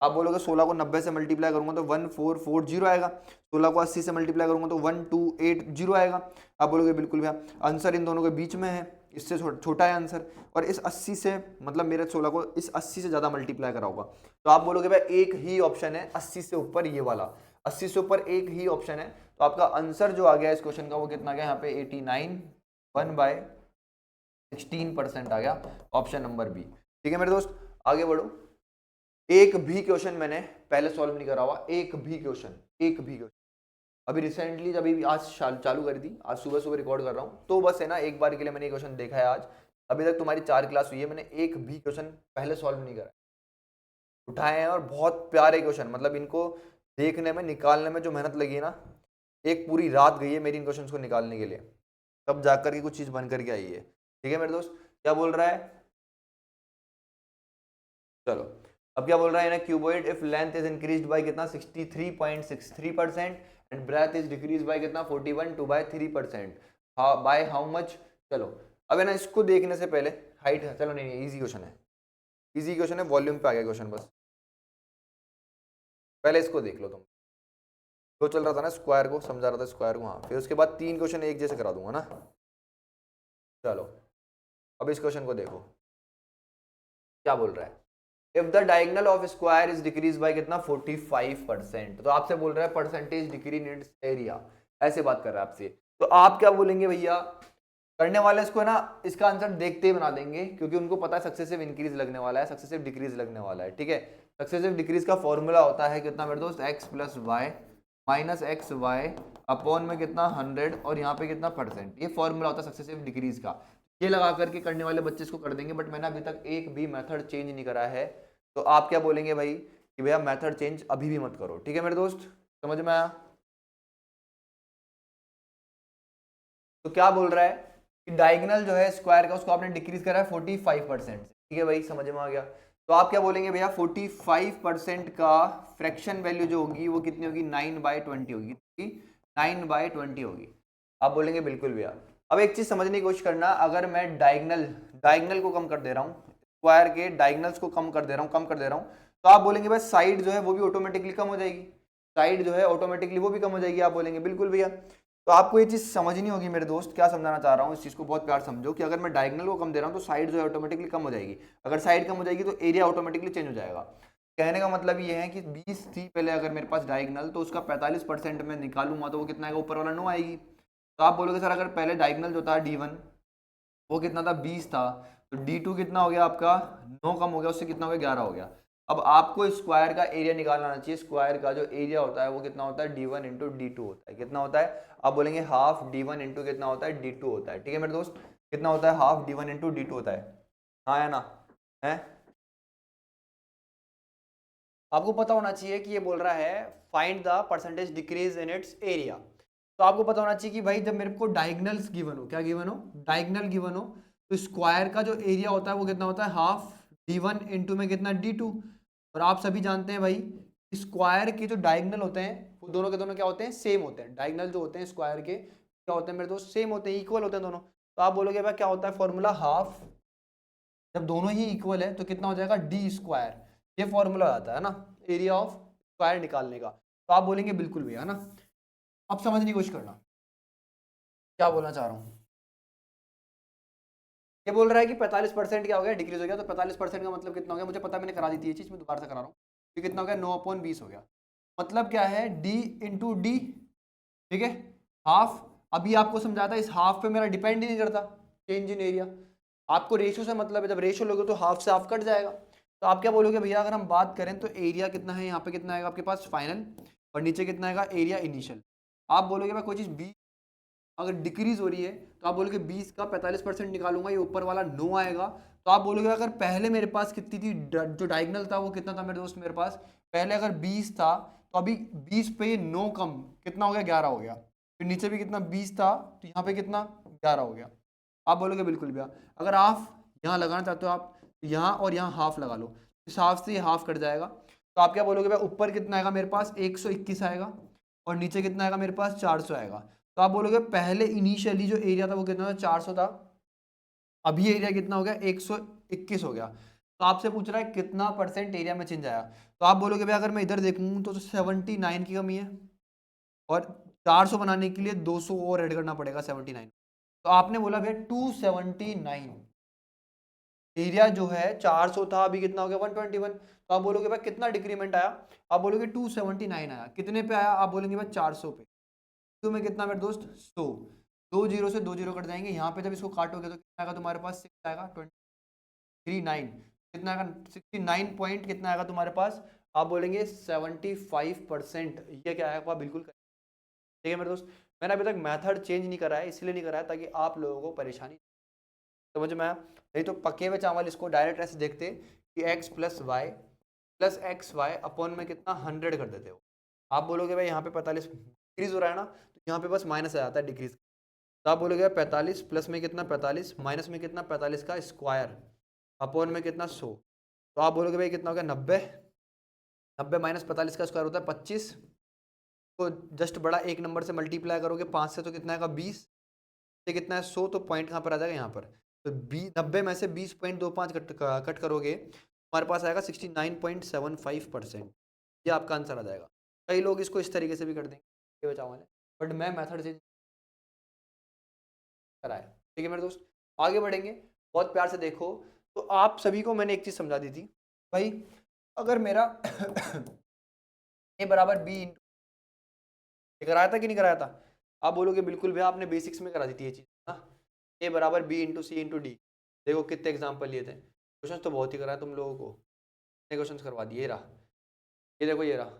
आप बोलोगे 16 को 90 से मल्टीप्लाई करूंगा तो 1440 आएगा, 16 को 80 से मल्टीप्लाई करूंगा तो 1280 आएगा। आप बोलोगे बिल्कुल भैया आंसर इन दोनों के बीच में है, इससे छोटा है आंसर, और इस 80 से मतलब मेरे 16 को इस 80 से ज़्यादा मल्टीप्लाई करा होगा। तो आप बोलोगे भाई एक ही ऑप्शन है 80 से ऊपर, ये वाला 80 से ऊपर एक ही ऑप्शन है। तो आपका आंसर जो आ गया इस क्वेश्चन का वो कितना आ गया यहाँ पे 89, 1/16% आ गया, ऑप्शन नंबर बी। ठीक है मेरे दोस्त आगे बढ़ो। एक भी क्वेश्चन मैंने पहले सॉल्व नहीं करा हुआ, एक भी क्वेश्चन, एक भी क्वेश्चन अभी रिसेंटली जब आज चालू करी थी, आज सुबह सुबह रिकॉर्ड कर रहा हूँ, तो बस है ना एक बार के लिए मैंने क्वेश्चन देखा है आज। अभी तक तुम्हारी 4 क्लास हुई है, मैंने एक भी क्वेश्चन पहले सॉल्व नहीं करा, उठाए हैं और बहुत प्यारे क्वेश्चन, मतलब इनको देखने में निकालने में जो मेहनत लगी है ना, एक पूरी रात गई है मेरी इन क्वेश्चन को निकालने के लिए। तब जाकर के कुछ चीज बन करके आई है। ठीक है मेरे दोस्त, क्या बोल रहा है, चलो अब क्या बोल रहा है ना, cuboid if length is increased by कितना 63.63% and breadth is decrease by कितना 41.2/3%, बाय हाउ मच। चलो अब है ना, इसको देखने से पहले हाइट है, चलो नहीं इजी क्वेश्चन है, इजी क्वेश्चन है, वॉल्यूम पे आ गया क्वेश्चन, बस पहले इसको देख लो तुम। तो चल रहा था ना स्क्वायर को, समझा रहा था स्क्वायर को, हाँ फिर उसके बाद 3 क्वेश्चन एक जैसे करा दूंगा ना। चलो अब इस क्वेश्चन को देखो, क्या बोल रहा है, if the diagonal of square is decrease by कितना 45%, तो आपसे बोल रहा है percentage decrease in its area, ऐसे बात कर रहा है आपसे। तो आप क्या बोलेंगे भैया, करने वाले इसको है ना, इसका आंसर देखते ही बना देंगे, क्योंकि उनको पता है सक्सेसिव इंक्रीज लगने वाला है, सक्सेसिव डिक्रीज लगने वाला है। ठीक है, सक्सेसिव डिक्रीज का फॉर्मूला होता है कितना मेरे दोस्त, x plus y minus x y upon में कितना 100 और यहाँ पे कितना परसेंट, ये फॉर्मूला होता है सक्सेसिव डिक्रीज का। ये लगा करके करने वाले बच्चे इसको कर देंगे, बट मैंने अभी तक एक भी मेथड चेंज नहीं करा है। तो आप क्या बोलेंगे भाई कि भैया मेथड चेंज अभी भी मत करो। ठीक है मेरे दोस्त, समझ में आया। तो क्या बोल रहा है कि डायगोनल जो है स्क्वायर का, उसको आपने डिक्रीज करा है 45%। ठीक है भाई, समझ में आ गया। तो आप क्या बोलेंगे भैया 45% का फ्रैक्शन वैल्यू जो होगी वो कितनी होगी, 9/20 होगी, 9/20 होगी। आप बोलेंगे बिल्कुल भैया। अब एक चीज समझने की कोशिश करना, अगर मैं डायगोनल को कम कर दे रहा हूँ, स्क्वायर के डायगोनल्स को कम कर दे रहा हूँ, तो आप बोलेंगे भाई साइड जो है वो भी ऑटोमेटिकली कम हो जाएगी, साइड जो है ऑटोमेटिकली वो भी कम हो जाएगी। आप बोलेंगे बिल्कुल भैया। तो आपको ये चीज समझनी होगी मेरे दोस्त, क्या समझाना चाह रहा हूँ, इस चीज को बहुत प्यार समझो कि अगर मैं डायगोनल को कम दे रहा हूँ तो साइड जो है ऑटोमेटिकली कम हो जाएगी, अगर साइड कम हो जाएगी तो एरिया ऑटोमेटिकली चेंज हो जाएगा। कहने का मतलब ये है कि 20 थी पहले अगर मेरे पास डायगोनल, तो उसका 45% में निकालूंगा तो वो कितना आएगा, ऊपर वाला 9 आएगी। तो आप बोलोगे सर अगर पहले डायगोनल जो था D1 वो कितना था 20 था, तो D2 कितना हो गया आपका 9 कम हो गया, उससे कितना हो गया 11 हो गया। अब आपको स्क्वायर का एरिया निकालना आना चाहिए, स्क्वायर का जो एरिया होता है वो कितना होता है D1 इंटू D2 होता है, कितना होता है, आप बोलेंगे हाफ D1 इंटू कितना होता है D2 होता है। ठीक है मेरे दोस्त, कितना होता है, हाफ D1 इंटू D2 होता है, हाँ है ना, है। आपको पता होना चाहिए कि ये बोल रहा है find the percentage decrease in its area. तो आपको पता होना चाहिए कि भाई जब मेरे को डायगोनल्स गिवन हो, क्या गिवन हो, डायगोनल गिवन हो, तो स्क्वायर का जो एरिया होता है वो कितना होता है, हाफ D1 इंटू में कितना D2। और आप सभी जानते हैं भाई स्क्वायर के जो डायगोनल होते हैं वो दोनों के दोनों क्या होते हैं, सेम होते हैं। डायगोनल जो होते हैं स्क्वायर के क्या होते हैं मेरे दोस्त, सेम होते हैं, इक्वल होते हैं दोनों। तो आप बोलोगे भाई क्या होता है फॉर्मूला, हाफ, जब दोनों ही इक्वल है तो कितना हो जाएगा D स्क्वायर, ये फॉर्मूला आता है ना एरिया ऑफ स्क्वायर निकालने का। तो आप बोलेंगे बिल्कुल भी, है ना। अब समझने की कोशिश करना क्या बोलना चाह रहा हूँ। ये बोल रहा है कि 45% क्या हो गया, डिक्रीज हो गया, तो 45% का मतलब कितना हो गया, मुझे पता, मैंने करा दी थी ये चीज, मैं दोबारा से करा रहा हूँ। तो कितना हो गया, 9/20 हो गया। मतलब क्या है, D इंटू डी, ठीक है, हाफ। अभी आपको समझाता है इस हाफ पे मेरा डिपेंड ही नहीं करता चेंज इन एरिया, आपको रेशियो से मतलब है, जब रेशियो लोगे तो हाफ से हाफ कट जाएगा। तो आप क्या बोलोगे भैया, अगर हम बात करें तो एरिया कितना है, यहाँ पे कितना आएगा आपके पास फाइनल, और नीचे कितना आएगा एरिया इनिशियल। आप बोलोगे भाई कोई चीज़ 20 अगर डिक्रीज हो रही है तो आप बोलोगे 20 का 45% निकालूंगा, ये ऊपर वाला 9 आएगा। तो आप बोलोगे अगर पहले मेरे पास कितनी थी, जो डायगोनल था वो कितना था मेरे दोस्त, मेरे पास पहले अगर 20 था, तो अभी 20 पे ये 9 कम कितना हो गया, 11 हो गया। फिर नीचे भी कितना 20 था, तो यहाँ पे कितना 11 हो गया। आप बोलोगे बिल्कुल भैया। अगर हाफ यहाँ लगाना चाहते हो आप, यहाँ और यहाँ हाफ लगा लो, इस हाफ से ये हाफ कट जाएगा। तो आप क्या बोलोगे भैया, ऊपर कितना आएगा मेरे पास 121 आएगा, और नीचे कितना आएगा मेरे पास 400 आएगा। तो आप बोलोगे पहले इनिशियली जो एरिया था वो कितना था, 400 था, अभी एरिया कितना हो गया 121 हो गया। तो आपसे पूछ रहा है कितना परसेंट एरिया में चेंज आया। तो आप बोलोगे भाई अगर मैं इधर देखूं तो 79 की कमी है, और 400 बनाने के लिए 200 और ऐड करना पड़ेगा 79। तो आपने बोला भैया 279, एरिया जो है 400 था, अभी कितना हो गया 121। तो आप बोलोगे भाई कितना डिक्रीमेंट आया, आप बोलोगे 279 आया। कितने पे आया, आप बोलेंगे भाई 400 पे। तो में कितना मेरे दोस्त 100, 2 जीरो से 2 जीरो कट जाएंगे, यहाँ पे जब इसको काटोगे तो कितना आएगा तुम्हारे पास, 6 आएगा, 29 कितना आएगा, 69 पॉइंट कितना आएगा तुम्हारे पास। आप बोलेंगे 75%, ये क्या आएगा बिल्कुल। ठीक है मेरे दोस्त, मैंने अभी तक मेथड चेंज नहीं करा है, इसलिए नहीं करा है ताकि आप लोगों को परेशानी समझ में आया। नहीं तो पके हुए चावल इसको डायरेक्ट ऐसे देखते कि x+y अपॉन में कितना 100 कर देते हो। आप बोलोगे भाई यहाँ पे 45 डिक्रीज हो रहा है ना, तो यहाँ पे बस माइनस आ जाता है डिक्रीज। तो आप बोलोगे 45 प्लस में कितना 45 माइनस में कितना 45 का स्क्वायर अपॉन में कितना 100। तो आप बोलोगे भाई कितना हो गया 90। 90 माइनस 45 का स्क्वायर होता है 25। तो जस्ट बड़ा एक नंबर से मल्टीप्लाई करोगे 5 से तो कितना आएगा 20 से कितना है 100। तो पॉइंट कहाँ पर आ जाएगा यहाँ पर। तो 90 में से 20.25 कट करोगे हमारे पास आएगा 69.75%। ये आपका आंसर आ जाएगा। कई लोग इसको इस तरीके से भी कर देंगे बचाओ वाले, बट मैं मेथड से कराया। ठीक है मेरे दोस्त, आगे बढ़ेंगे। बहुत प्यार से देखो। तो आप सभी को मैंने एक चीज़ समझा दी थी भाई, अगर मेरा ए बराबर बी ये कराया था कि नहीं कराया था। आप बोलोगे बिल्कुल भैया आपने बेसिक्स में करा दी थी ये चीज़ ना। ए बराबर बी इंटू सी इंटू डी। देखो कितने एग्जाम्पल लिए थे, क्वेश्चन तो बहुत ही कराया तुम लोगों को, कितने क्वेश्चन करवा दिए। ये रहा, ये देखो ये रहा,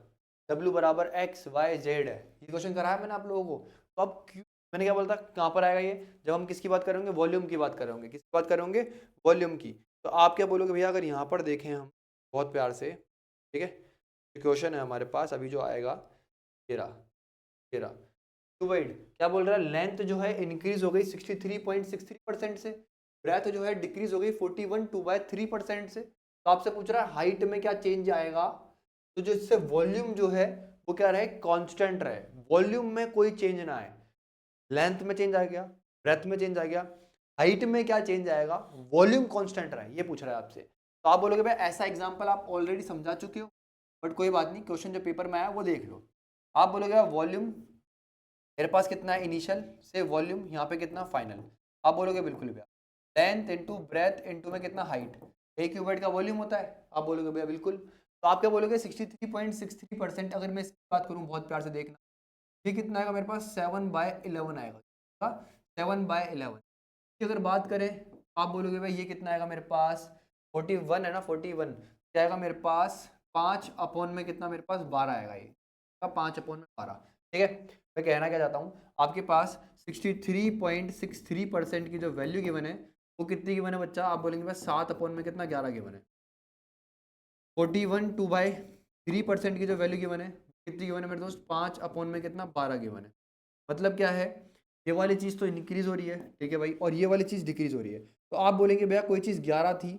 W बराबर एक्स वाई जेड है, ये क्वेश्चन कराया मैंने आप लोगों को। तो अब क्यों मैंने क्या बोलता कहाँ पर आएगा ये, जब हम किसकी बात करेंगे वॉल्यूम की बात करेंगे, किसकी बात करेंगे वॉल्यूम की। तो आप क्या बोलोगे भैया अगर यहाँ पर देखें हम बहुत प्यार से, ठीक है क्वेश्चन है हमारे पास अभी जो आएगा ये रहा, ये रहा डिवाइड क्या बोल रहा है, लेंथ जो है इंक्रीज हो गई 63.63% से, ब्रेथ जो है डिक्रीज हो गई 41.2/3% से। तो आपसे पूछ रहा है हाइट में क्या चेंज आएगा, तो जो इससे वॉल्यूम जो है वो क्या रहे कांस्टेंट रहे, वॉल्यूम में कोई चेंज ना आए। लेंथ में चेंज आ गया, ब्रेथ में चेंज आ गया, हाइट में क्या चेंज आएगा, वॉल्यूम कांस्टेंट रहे, ये पूछ रहा है आपसे। तो आप बोलोगे भाई ऐसा एग्जांपल आप ऑलरेडी समझा चुके हो, बट कोई बात नहीं, क्वेश्चन जो पेपर में आया वो देख लो। आप बोलोगे वॉल्यूम मेरे पास कितना है इनिशियल से वॉल्यूम, यहाँ पे कितना फाइनल। आप बोलोगे बिल्कुल भैया लेंथ इंटू ब्रेथ इंटू में कितना हाइट, एक क्यूबॉइड का वॉल्यूम होता है। आप बोलोगे भैया बिल्कुल। तो आप क्या बोलोगे 63.63%। अगर मैं इसकी बात करूँ बहुत प्यार से देखना, ये कितना आएगा मेरे पास 7/11 आएगा, 7/11 की अगर बात करें आप बोलोगे भाई ये कितना आएगा मेरे पास 41 है ना, 41 क्या आएगा मेरे पास 5 अपॉन में कितना मेरे पास 12 आएगा, ये 5 अपॉन में 12। ठीक है, मैं कहना क्या चाहता हूँ आपके पास 63.63% की जो वैल्यू गिवन है वो कितनी गिवन है बच्चा, आप बोलेंगे बस 7 अपॉन में कितना 11 गिवन है। 41 2/3% की जो वैल्यू गिवन है कितनी गिवन है मेरे दोस्त, 5 अपॉन में कितना 12 गिवन है। मतलब क्या है, ये वाली चीज़ तो इंक्रीज हो रही है, ठीक है भाई, और ये वाली चीज़ डिक्रीज हो रही है। तो आप बोलेंगे भैया कोई चीज़ 11 थी,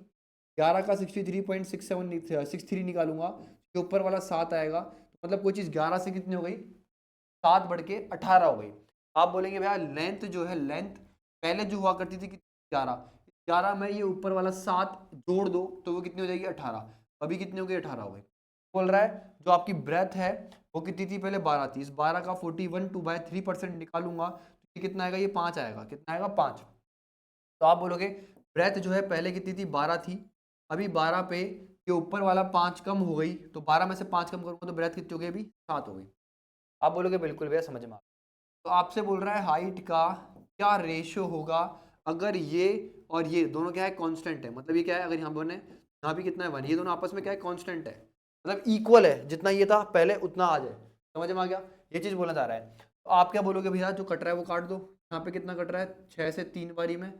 11 का 63.6763 निकालूंगा, जो ऊपर वाला 7 आएगा, तो मतलब कोई चीज़ 11 से कितनी हो गई 7 बढ़ के 18 हो गई। आप बोलेंगे भैया लेंथ जो है, लेंथ पहले जो हुआ करती थी 11, 11 में ये ऊपर वाला 7 जोड़ दो तो वो कितनी हो जाएगी 18, अभी कितनी हो गई 18 हो गई। बोल रहा है जो आपकी ब्रेथ है वो कितनी थी पहले 12 थी, इस 12 का 41 2/3% निकालूंगा तो ये कितना आएगा, ये 5 आएगा, कितना आएगा 5। तो आप बोलोगे ब्रेथ जो है पहले कितनी थी 12 थी, अभी 12 पे ये ऊपर वाला 5 कम हो गई, तो 12 में से 5 कम करूंगा तो ब्रेथ कितनी हो गई अभी 7 हो गई। आप बोलोगे बिल्कुल भैया समझ में आ। तो आपसे बोल रहा है हाइट का क्या रेशियो होगा अगर ये और ये दोनों क्या है कांस्टेंट है, मतलब ये क्या है अगर यहाँ बने यहाँ भी कितना है 1, ये दोनों आपस में क्या है कांस्टेंट है, मतलब इक्वल है, जितना ये था पहले उतना आ जाए। समझ में आ गया, ये चीज़ बोलना चाह रहा है। तो आप क्या बोलोगे भैया जो कट रहा है वो काट दो, यहाँ पे कितना कट रहा है 6 से 3 बारी में,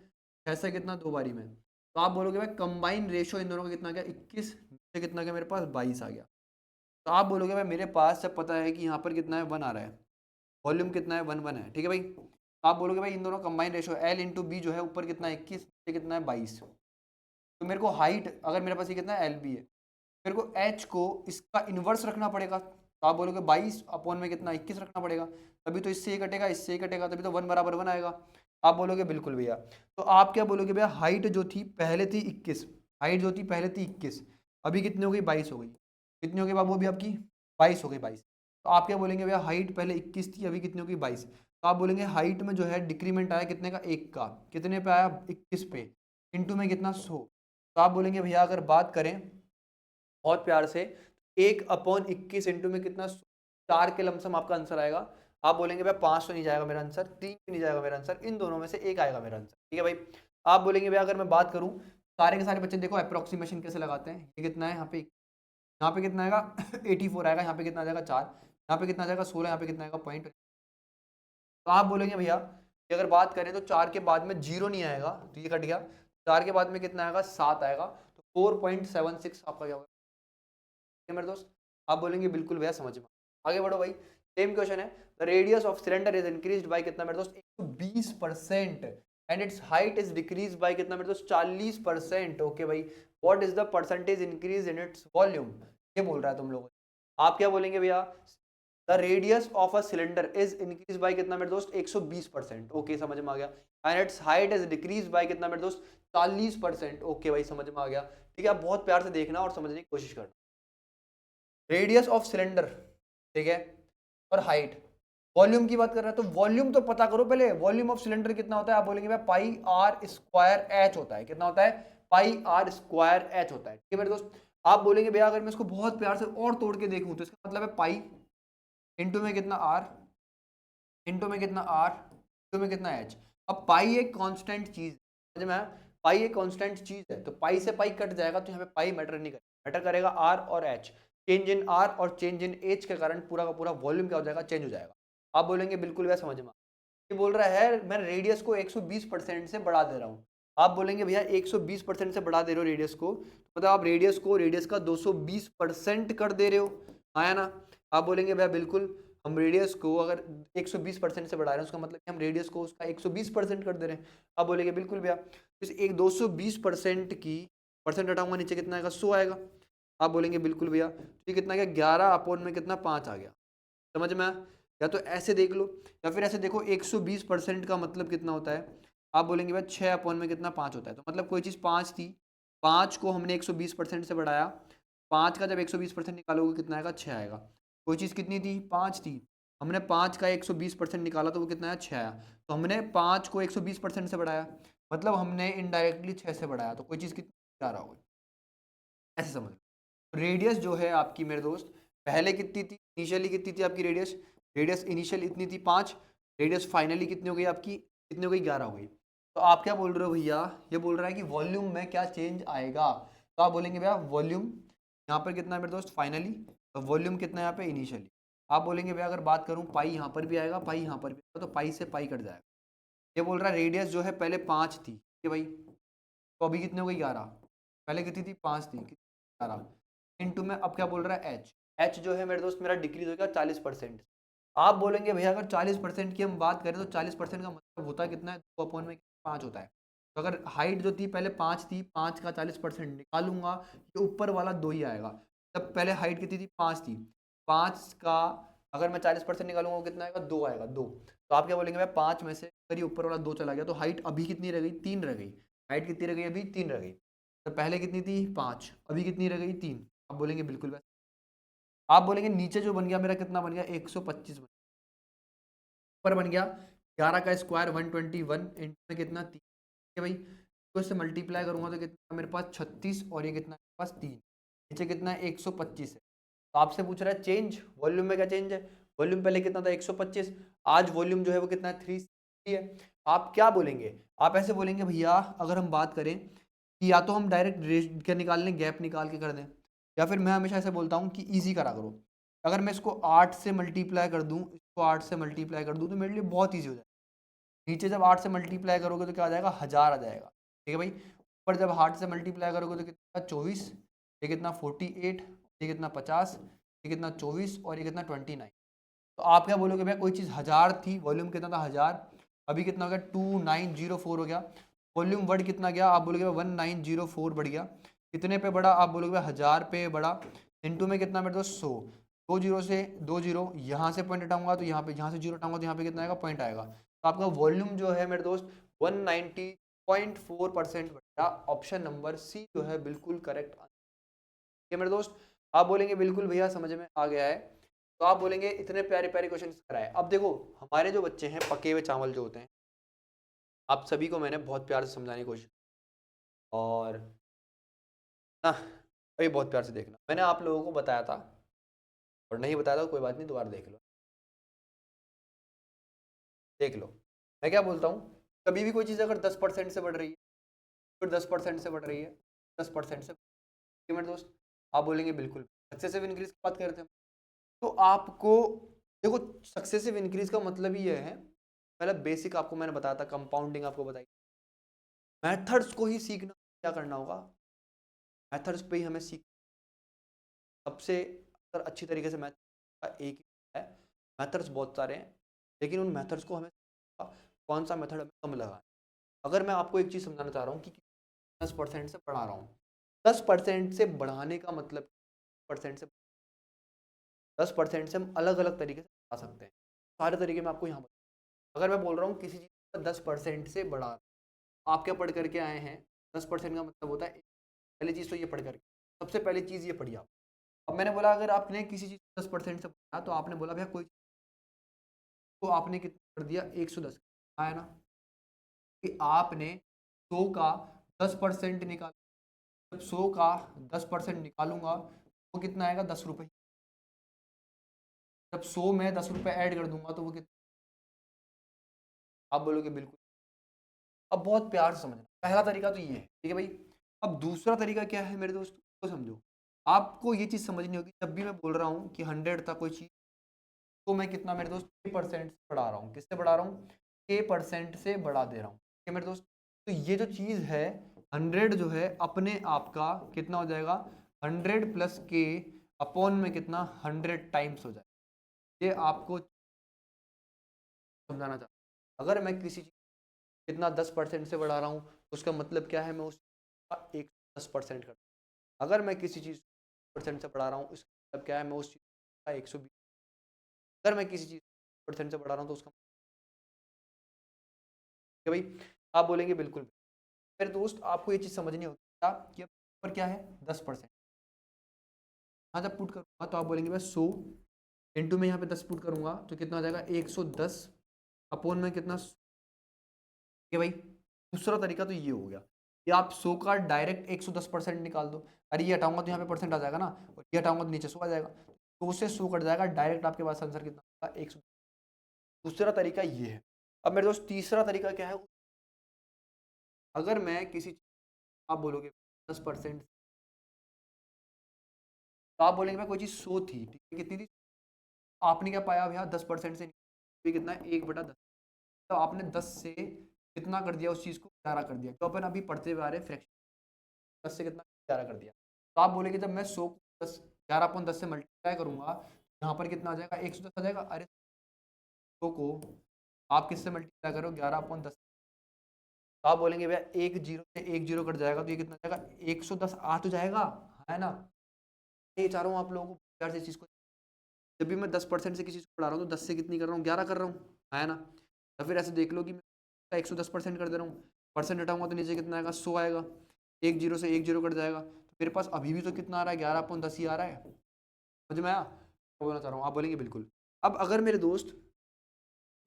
6 से कितना 2 बारी में। तो आप बोलोगे भाई कंबाइन रेशियो इन दोनों का कितना गया 21 से कितना गया मेरे पास 22 आ गया। तो आप बोलोगे भाई मेरे पास जब पता है कि यहाँ पर कितना है 1 आ रहा है, वॉल्यूम कितना है 1 है, ठीक है भाई। तो आप बोलोगे भाई इन दोनों combine ratio L into B जो है ऊपर कितना है 21 से कितना है 22, तो मेरे को हाइट अगर मेरे पास ये कितना है एल बी है, मेरे को एच को इसका इन्वर्स रखना पड़ेगा। तो आप बोलोगे 22 अपॉन में कितना 21 रखना पड़ेगा, तभी तो इससे ही कटेगा इससे ही कटेगा, तभी तो 1 बराबर 1 आएगा। आप बोलोगे बिल्कुल भैया। तो आप क्या बोलोगे भैया हाइट जो थी पहले थी 21, हाइट जो थी पहले थी 21, अभी कितनी हो गई 22 हो गई, कितनी हो गई बाबू अभी आपकी 22 हो गई 22। तो आप क्या बोलेंगे भैया हाइट पहले 21 थी अभी कितनी हो गई 22। तो आप बोलेंगे हाइट में जो है डिक्रीमेंट आया कितने का 1 का, कितने पे आया 21 पे, इंटू में कितना 100। तो आप बोलेंगे भैया अगर बात करें बहुत प्यार से 1/21 इंटू में कितना 4 के लमसम आपका आंसर आएगा। आप बोलेंगे भाई 5 तो नहीं जाएगा मेरा आंसर, 3 भी नहीं जाएगा मेरा आंसर, इन दोनों में से एक आएगा मेरा आंसर, ठीक है भाई। आप बोलेंगे भाई अगर मैं बात करूं सारे के सारे बच्चे देखो अप्रोक्सीमेशन कैसे लगाते हैं, ये कितना है यहाँ पे कितना आएगा 84 आएगा, यहाँ पे कितना आ जाएगा 4, यहाँ पे कितना आ जाएगा 16, यहाँ पे कितना आएगा पॉइंट। तो आप बोलेंगे भैया कि अगर बात करें तो 4 के बाद में 0 नहीं आएगा तो ये कट गया, 4 के बाद में कितना आएगा 7 आएगा, तो 4.76 आपका क्या होगा, मेरे दोस्त। आप बोलेंगे बिल्कुल भैया समझ में। आगे बढ़ो भाई, सेम क्वेश्चन है, the radius of cylinder is increased by कितना मेरे दोस्त 120% and it's height is decrease by कितना मेरे दोस्त 40%। ओके भाई, what is the percentage increase in its volume, ये बोल रहा है तुम लोगों को। आप क्या बोलेंगे भैया, the radius of a cylinder is increase by कितना मेरे दोस्त 120%। ओके समझ में आ गया। And it's height is decrease by कितना मेरे दोस्त 40%। ओके भाई समझ में आ गया। ठीक है, आप बहुत प्यार से देखना और समझने की कोशिश करना। रेडियस ऑफ सिलेंडर, ठीक है, और हाइट, वॉल्यूम की बात कर रहा है तो वॉल्यूम तो पता करो पहले। वॉल्यूम ऑफ सिलेंडर कितना होता है, आप बोलेंगे भाई पाई आर स्क्वायर एच होता है। कितना होता है, पाई आर स्क्वायर एच होता है। ठीक है मेरे दोस्त, आप बोलेंगे भैया अगर मैं इसको बहुत प्यार से और तोड़ के देखूं तो इसका मतलब है पाई इंटू में कितना आर, इंटू में कितना आर, इंटू में कितना एच। अब पाई एक कांस्टेंट चीज है, समझ में आया? पाई एक कांस्टेंट चीज है तो पाई से पाई कट जाएगा तो यहाँ पे पाई मैटर नहीं करेगा, मैटर करेगा आर और एच। चेंज इन आर और चेंज इन एच के कारण पूरा का पूरा वॉल्यूम क्या हो जाएगा, चेंज हो जाएगा। आप बोलेंगे बिल्कुल भैया समझ में, ये बोल रहा है मैं रेडियस को 120% से बढ़ा दे रहा हूँ। आप बोलेंगे भैया 120% से बढ़ा दे रहे हो रेडियस को, मतलब आप रेडियस का 220% कर दे रहे हो, आया ना? आप बोलेंगे भैया बिल्कुल, हम रेडियस को अगर 120% से बढ़ा रहे हैं उसका मतलब कि हम रेडियस को उसका 120% कर दे रहे हैं। आप बोलेंगे बिल्कुल भैया, इस एक 220% की परसेंट हटाऊंगा नीचे कितना आएगा, 100 आएगा। आप बोलेंगे बिल्कुल भैया, तो ये कितना आ गया, 11 अपॉन में कितना 5 आ गया। समझ में आया? या तो ऐसे देख लो या फिर ऐसे देखो, 120% का मतलब कितना होता है। आप बोलेंगे भाई 6 अपॉन में कितना 5 होता है, तो मतलब कोई चीज़ 5 थी, 5 को हमने 120% से बढ़ाया, 5 का जब 120% निकालोगे कितना आएगा, 6 आएगा। कोई चीज़ कितनी थी, 5 थी, हमने 5 का 120% निकाला तो वो कितना आया, 6 आया। तो हमने 5 को 120% से बढ़ाया, मतलब हमने इनडायरेक्टली 6 से बढ़ाया, तो कोई चीज़ कितनी जा रहा होगा, ऐसे समझ। रेडियस जो है आपकी मेरे दोस्त, पहले कितनी थी, इनिशियली कितनी थी आपकी रेडियस, रेडियस इनिशियल इतनी थी 5, रेडियस फाइनली कितनी हो गई आपकी, कितनी हो गई, 11 हो गई। तो आप क्या बोल रहे हो भैया, ये बोल रहा है कि वॉल्यूम में क्या चेंज आएगा, तो आप बोलेंगे भैया वॉल्यूम यहाँ पर कितना है मेरे दोस्त फाइनली, तो वॉल्यूम कितना है यहाँ पे इनिशियली। आप बोलेंगे भैया अगर बात करूँ पाई यहाँ पर भी आएगा, पाई यहाँ पर भी आएगा, तो पाई से पाई कट जाएगा। ये बोल रहा है रेडियस जो है पहले 5 थी, ठीक है भाई, तो अभी कितनी हो गई, 11। पहले कितनी थी, 5 थी, 11 इनटू में अब क्या बोल रहा है एच, एच जो है मेरे दोस्त मेरा डिक्रीज हो गया 40%। आप बोलेंगे भैया अगर 40% की हम बात करें तो 40% का मतलब होता कितना है, 2 अपॉन में 5 होता है। तो अगर हाइट जो थी पहले 5 थी, 5 का 40% निकालूंगा, ये ऊपर वाला 2 ही आएगा। तब पहले हाइट कितनी थी, 5 थी, 5 का अगर मैं 40% निकालूंगा वो कितना आएगा, 2 आएगा, 2। तो आप क्या बोलेंगे भाई 5 में से अगर ये ऊपर वाला 2 चला गया तो हाइट अभी कितनी रह गई, 3 रह गई। हाइट कितनी रह गई, अभी 3 रह गई। तो पहले कितनी थी, 5, अभी कितनी रह गई, 3। आप बोलेंगे बिल्कुल वैसे। आप बोलेंगे नीचे जो बन गया मेरा कितना बन गया, 125 बन, ऊपर बन गया 11 का स्क्वायर 121 इंटू में कितना 3, ठीक है भाई। तो इससे मल्टीप्लाई करूंगा तो कितना मेरे पास 36 और ये कितना मेरे पास 3, नीचे कितना है 125 है। तो आपसे पूछ रहा है चेंज वॉल्यूम में क्या चेंज है, वॉल्यूम पहले कितना था 125, आज वॉल्यूम जो है वो कितना है 3 है। आप क्या बोलेंगे, आप ऐसे बोलेंगे भैया अगर हम बात करें कि या तो हम डायरेक्ट रेश क्या निकाल लें, गैप निकाल के कर दें, या फिर मैं हमेशा ऐसे बोलता हूँ कि ईजी करा करो। अगर मैं इसको 8 से मल्टीप्लाई कर दूँ, इसको 8 से मल्टीप्लाई कर दूँ तो मेरे लिए बहुत ईजी हो जाएगा। नीचे जब 8 से मल्टीप्लाई करोगे तो क्या आ जाएगा, 1000 आ जाएगा, ठीक है भाई। ऊपर जब 8 से मल्टीप्लाई करोगे तो कितना 24, ये कितना 48, ये कितना 50, ये कितना 24 और ये कितना 29। तो आप क्या बोलोगे भैया, कोई चीज़ 1000 थी, वॉल्यूम कितना था 1000, अभी कितना हो गया 2904 हो गया, वॉल्यूम वर्ड कितना गया, आप बोलोगे 1904 बढ़ गया। कितने पे बढ़ा, आप बोलोगे 1000 पे बढ़ा, इनटू में कितना मेरे दोस्त 100, 2 जीरो से 2 जीरो, यहाँ से पॉइंट हटाऊंगा तो यहाँ पे, यहाँ से जीरो हटाऊंगा तो यहाँ पे कितना आएगा, पॉइंट आएगा। तो आपका वॉल्यूम जो है मेरे दोस्त 190.4% बढ़ा। ऑप्शन नंबर सी जो है बिल्कुल करेक्ट आंसर मेरे दोस्त। आप बोलेंगे बिल्कुल भैया समझ में आ गया है, तो आप बोलेंगे इतने प्यारे प्यारे क्वेश्चन कराए। अब देखो हमारे जो बच्चे हैं पके हुए चावल जो होते हैं, आप सभी को मैंने बहुत प्यार से समझाने की कोशिश, और ना अभी बहुत प्यार से देखना, मैंने आप लोगों को बताया था और नहीं बताया था कोई बात नहीं, दोबारा देख लो, देख लो। मैं क्या बोलता हूँ, कभी भी कोई चीज़ अगर 10% से बढ़ रही है, फिर 10% से बढ़ रही है, 10% से, ठीक है मेरे दोस्त। आप बोलेंगे बिल्कुल सक्सेसिव इंक्रीज की बात करते हैं, तो आपको देखो सक्सेसिव इंक्रीज का मतलब ही ये है, पहले बेसिक आपको मैंने बताया था, कंपाउंडिंग आपको बताई, मेथड्स को ही सीखना, क्या करना होगा, मेथड्स पे ही हमें सीख, सबसे अगर अच्छी तरीके से मैथ का एक ही है मेथड्स बहुत सारे हैं, लेकिन उन मेथड्स को हमें कौन सा मेथड हमें कम लगा। अगर मैं आपको एक चीज़ समझाना चाह रहा हूँ कि 10% से बढ़ा रहा हूँ, 10% से बढ़ाने का मतलब 10% से 10% से हम अलग अलग तरीके से बढ़ा सकते हैं। सारे तरीके मैं आपको यहाँ बता, अगर मैं बोल रहा हूँ किसी चीज़ को 10% से बढ़ा, आप क्या पढ़ करके आए हैं? 10% का मतलब होता है, पहली चीज़ तो ये पढ़ करके, सबसे पहली चीज़ ये पढ़ी आप। अब मैंने बोला अगर आपने किसी चीज़ को 10% से बढ़ाया, तो आपने बोला भैया कोई, तो आपने कितना कर दिया 110, आया ना? कि आपने 100 का 10% निकाला, जब 100 का 10% निकालूंगा वो कितना आएगा? 10 रुपये। जब 100 में 10 रुपये ऐड कर दूंगा तो वो कितना? आप बोलोगे बिल्कुल। अब बहुत प्यार से समझना, पहला तरीका तो ये है, ठीक है भाई। अब दूसरा तरीका क्या है मेरे दोस्त, को समझो। आपको ये चीज़ समझनी होगी, जब भी मैं बोल रहा हूँ कि 100 था कोई चीज़, तो मैं कितना मेरे दोस्त K% से बढ़ा रहा हूँ। किससे बढ़ा रहा हूँ? K% से बढ़ा दे रहा हूँ, ठीक है मेरे दोस्त। तो ये जो चीज़ है 100 जो है अपने आप का कितना हो जाएगा? 100 प्लस K अपॉन में कितना? 100 टाइम्स हो जाएगा। ये आपको समझाना चाहता हूँ। अगर मैं किसी चीज़ कितना 10% से बढ़ा रहा हूँ, उसका मतलब क्या है? मैं उस का 110% कर, अगर मैं किसी चीज़ परसेंट से बढ़ा रहा हूँ, इसका मतलब क्या है? मैं उस चीज़ का 120, अगर मैं किसी चीज़ परसेंट से बढ़ा रहा हूँ तो उसका कि भाई, आप बोलेंगे बिल्कुल। मेरे दोस्त आपको ये चीज़ समझनी होगी क्या कि अब पर क्या है? 10%। हाँ, जब पुट करूँगा तो आप बोलेंगे मैं 100 इंटू में यहाँ पे 10 पुट करूँगा तो कितना आ जाएगा? 110 अपॉन में कितना? कि भाई दूसरा तरीका तो ये हो गया कि आप 100 का डायरेक्ट 110% निकाल दो। अरे ये हटाऊंगा तो यहाँ पे परसेंट आ जाएगा ना, और ये हटाऊंगा तो नीचे 100 आ जाएगा, तो उससे 100 कट जाएगा, डायरेक्ट आपके पास आंसर कितना होगा? 100। दूसरा तरीका ये है। अब मेरे दोस्त तीसरा तरीका क्या है? अगर मैं किसी, आप बोलोगे 10%, तो आप बोलेंगे मैं कोई चीज़ 100 थी, ठीक है, कितनी थी? आपने क्या पाया भैया? 10% से ये कितना है? 1/10। तो आपने 10 से कितना कर दिया? उस चीज़ को 11 कर दिया, तो अपन अभी पढ़ते हुए आ रहे हैं फ्रैक्शन। 10 से कितना? 11 कर दिया। तो आप बोलेंगे जब मैं 100 को 10 11/10 से मल्टीप्लाई करूंगा, यहाँ पर कितना आ जाएगा? 110 आ जाएगा। अरे 100 को आप किससे मल्टीप्लाई करो? 11/10। तो आप बोलेंगे भैया एक जीरो से एक जीरो कट जाएगा, तो ये कितना जाएगा? 110 आ तो जाएगा, है ना? ये चाह रहा हूँ आप लोगों को प्यार से इस चीज़ को, जब भी मैं 10% से किसी चीज़ को बढ़ा रहा हूँ तो 10 से कितनी कर रहा हूँ? 11 कर रहा हूँ, है ना? या फिर ऐसे देख लो कि मैं 110% कर दे रहा हूँ, परसेंट हटाऊंगा तो नीचे कितना आएगा? 100 आएगा। एक जीरो से एक जीरो कट जाएगा, तो मेरे पास अभी भी तो कितना आ रहा है? 11/10 ही आ रहा है। समझ में आया क्या बोलना चाह रहा हूँ? आप बोलेंगे बिल्कुल। अब अगर मेरे दोस्त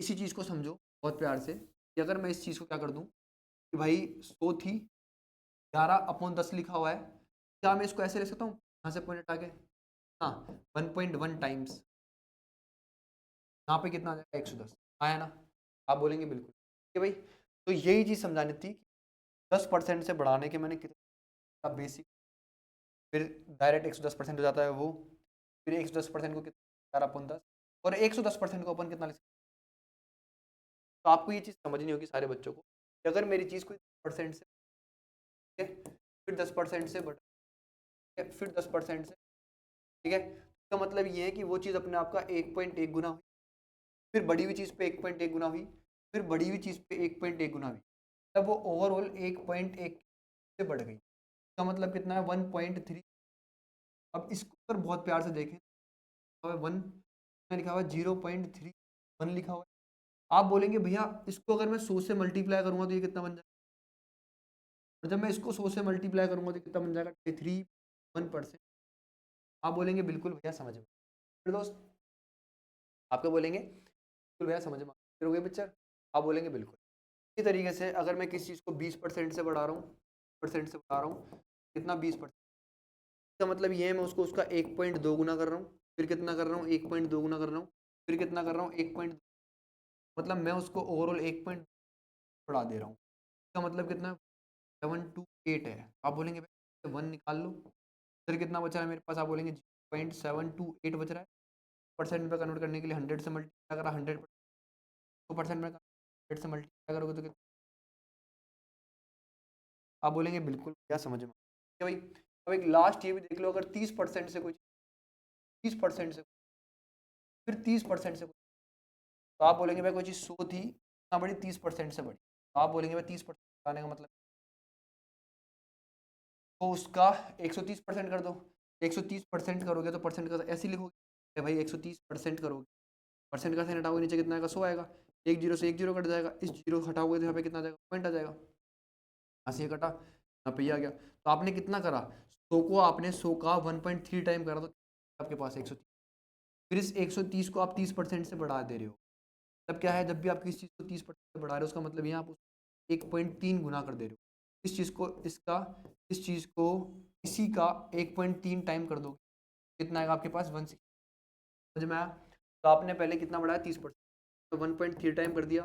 इसी चीज़ को समझो बहुत प्यार से, कि अगर मैं इस चीज़ को क्या कर दूँ कि भाई 100 थी, 11/10 लिखा हुआ है, क्या मैं इसको ऐसे लिख सकता हूँ यहाँ से पॉइंट हटा के? हाँ, 1.1 टाइम्स, यहाँ पे कितना आ जाएगा? 110 आया ना? आप बोलेंगे बिल्कुल कि भाई, तो यही चीज़ समझानी थी। 10% से बढ़ाने के मैंने कितना बेसिक, फिर डायरेक्ट 110% हो जाता है वो, फिर 110% को कितना? 11/10, और 110% को अपन कितना लिख सकते हैं? तो आपको ये चीज़ समझनी होगी सारे बच्चों को, कि अगर मेरी चीज़ कोई परसेंट से, ठीक है, फिर 10% से बढ़, ठीक है, फिर 10% से, ठीक है, इसका मतलब ये है कि वो चीज़ अपने आप का 1.1 गुना हुई, फिर बढ़ी हुई चीज़ पे 1.1 गुना हुई, फिर बढ़ी हुई चीज़ पे 1.1 गुना हुई, तब वो ओवरऑल 1.1 से बढ़ गई। इसका मतलब कितना है? 1.3। अब इसको अगर बहुत प्यार से देखें, तो 1 में लिखा हुआ है 0.31 लिखा हुआ है। आप बोलेंगे भैया इसको अगर मैं 100 से मल्टीप्लाई करूंगा तो ये कितना बन जाएगा? और जब मैं इसको 100 से मल्टीप्लाई करूंगा तो कितना बन जाएगा? 3.1%। आप बोलेंगे बिल्कुल भैया समझ में। फिर दोस्त आप क्या बोलेंगे? बिल्कुल भैया समझ में। फिर हो गए पिक्चर? आप बोलेंगे बिल्कुल। इसी तरीके से अगर मैं किसी चीज़ को 20% से बढ़ा रहा हूँ, परसेंट से बढ़ा रहा हूँ, कितना? 20%, इसका मतलब ये है मैं उसको उसका 1.2 गुना कर रहा हूँ, फिर कितना कर रहा हूँ? 1.2 गुना कर रहा हूँ, फिर कितना कर रहा हूँ? 1 पॉइंट, मतलब मैं उसको ओवरऑल 1 पॉइंट बढ़ा दे रहा हूँ। इसका मतलब कितना? 728 है। आप बोलेंगे भाई 1 निकाल लो, फिर कितना बच रहा है मेरे पास? आप बोलेंगे 0.728 बच रहा है। परसेंट में कन्वर्ट करने के लिए 100 से मल्टीप्लाई करा, 100 को परसेंट में 100 से मल्टीप्लाई करोगे तो कितना? आप बोलेंगे बिल्कुल क्या समझ में आया भाई। अब एक लास्ट ये भी देख लो, अगर 30% से कोई, 30% से, फिर 30% से तो आप बोलेंगे भाई कोई चीज़ 100 थी, कितना बड़ी, 30% से बड़ी। तो आप बोलेंगे भाई 30% बढ़ाने का मतलब, तो उसका 130% कर दो। 130% करोगे तो परसेंट का ऐसे ही लिखोगे भाई, 130% करोगे, परसेंट का साइन हटाओगे, नीचे कितना आएगा, 100 आएगा। एक जीरो से एक जीरो कट जाएगा, इस जीरो हटाओगे तो यहाँ पे कितना आ जाएगा, पॉइंट आ जाएगा। यहाँ से ये कटा, यहाँ पे ये आ गया। तो आपने कितना करा, 100 को आपने 100 का 1.3 टाइम करा, तो आपके पास 130। फिर इस 130 को आप 30% से बढ़ा दे रहे हो। तब क्या है, जब भी आप किसी चीज़ को 30% से बढ़ा रहे हो, उसका मतलब यहाँ आप 1.3 गुना कर दे रहे हो। इस चीज़ को इसका, इस चीज़ को इसी का 1.3 टाइम कर दो, कितना आएगा आपके पास, 160। समझ में आया? तो आपने पहले कितना बढ़ाया, 30%, तो 1.3 टाइम कर दिया,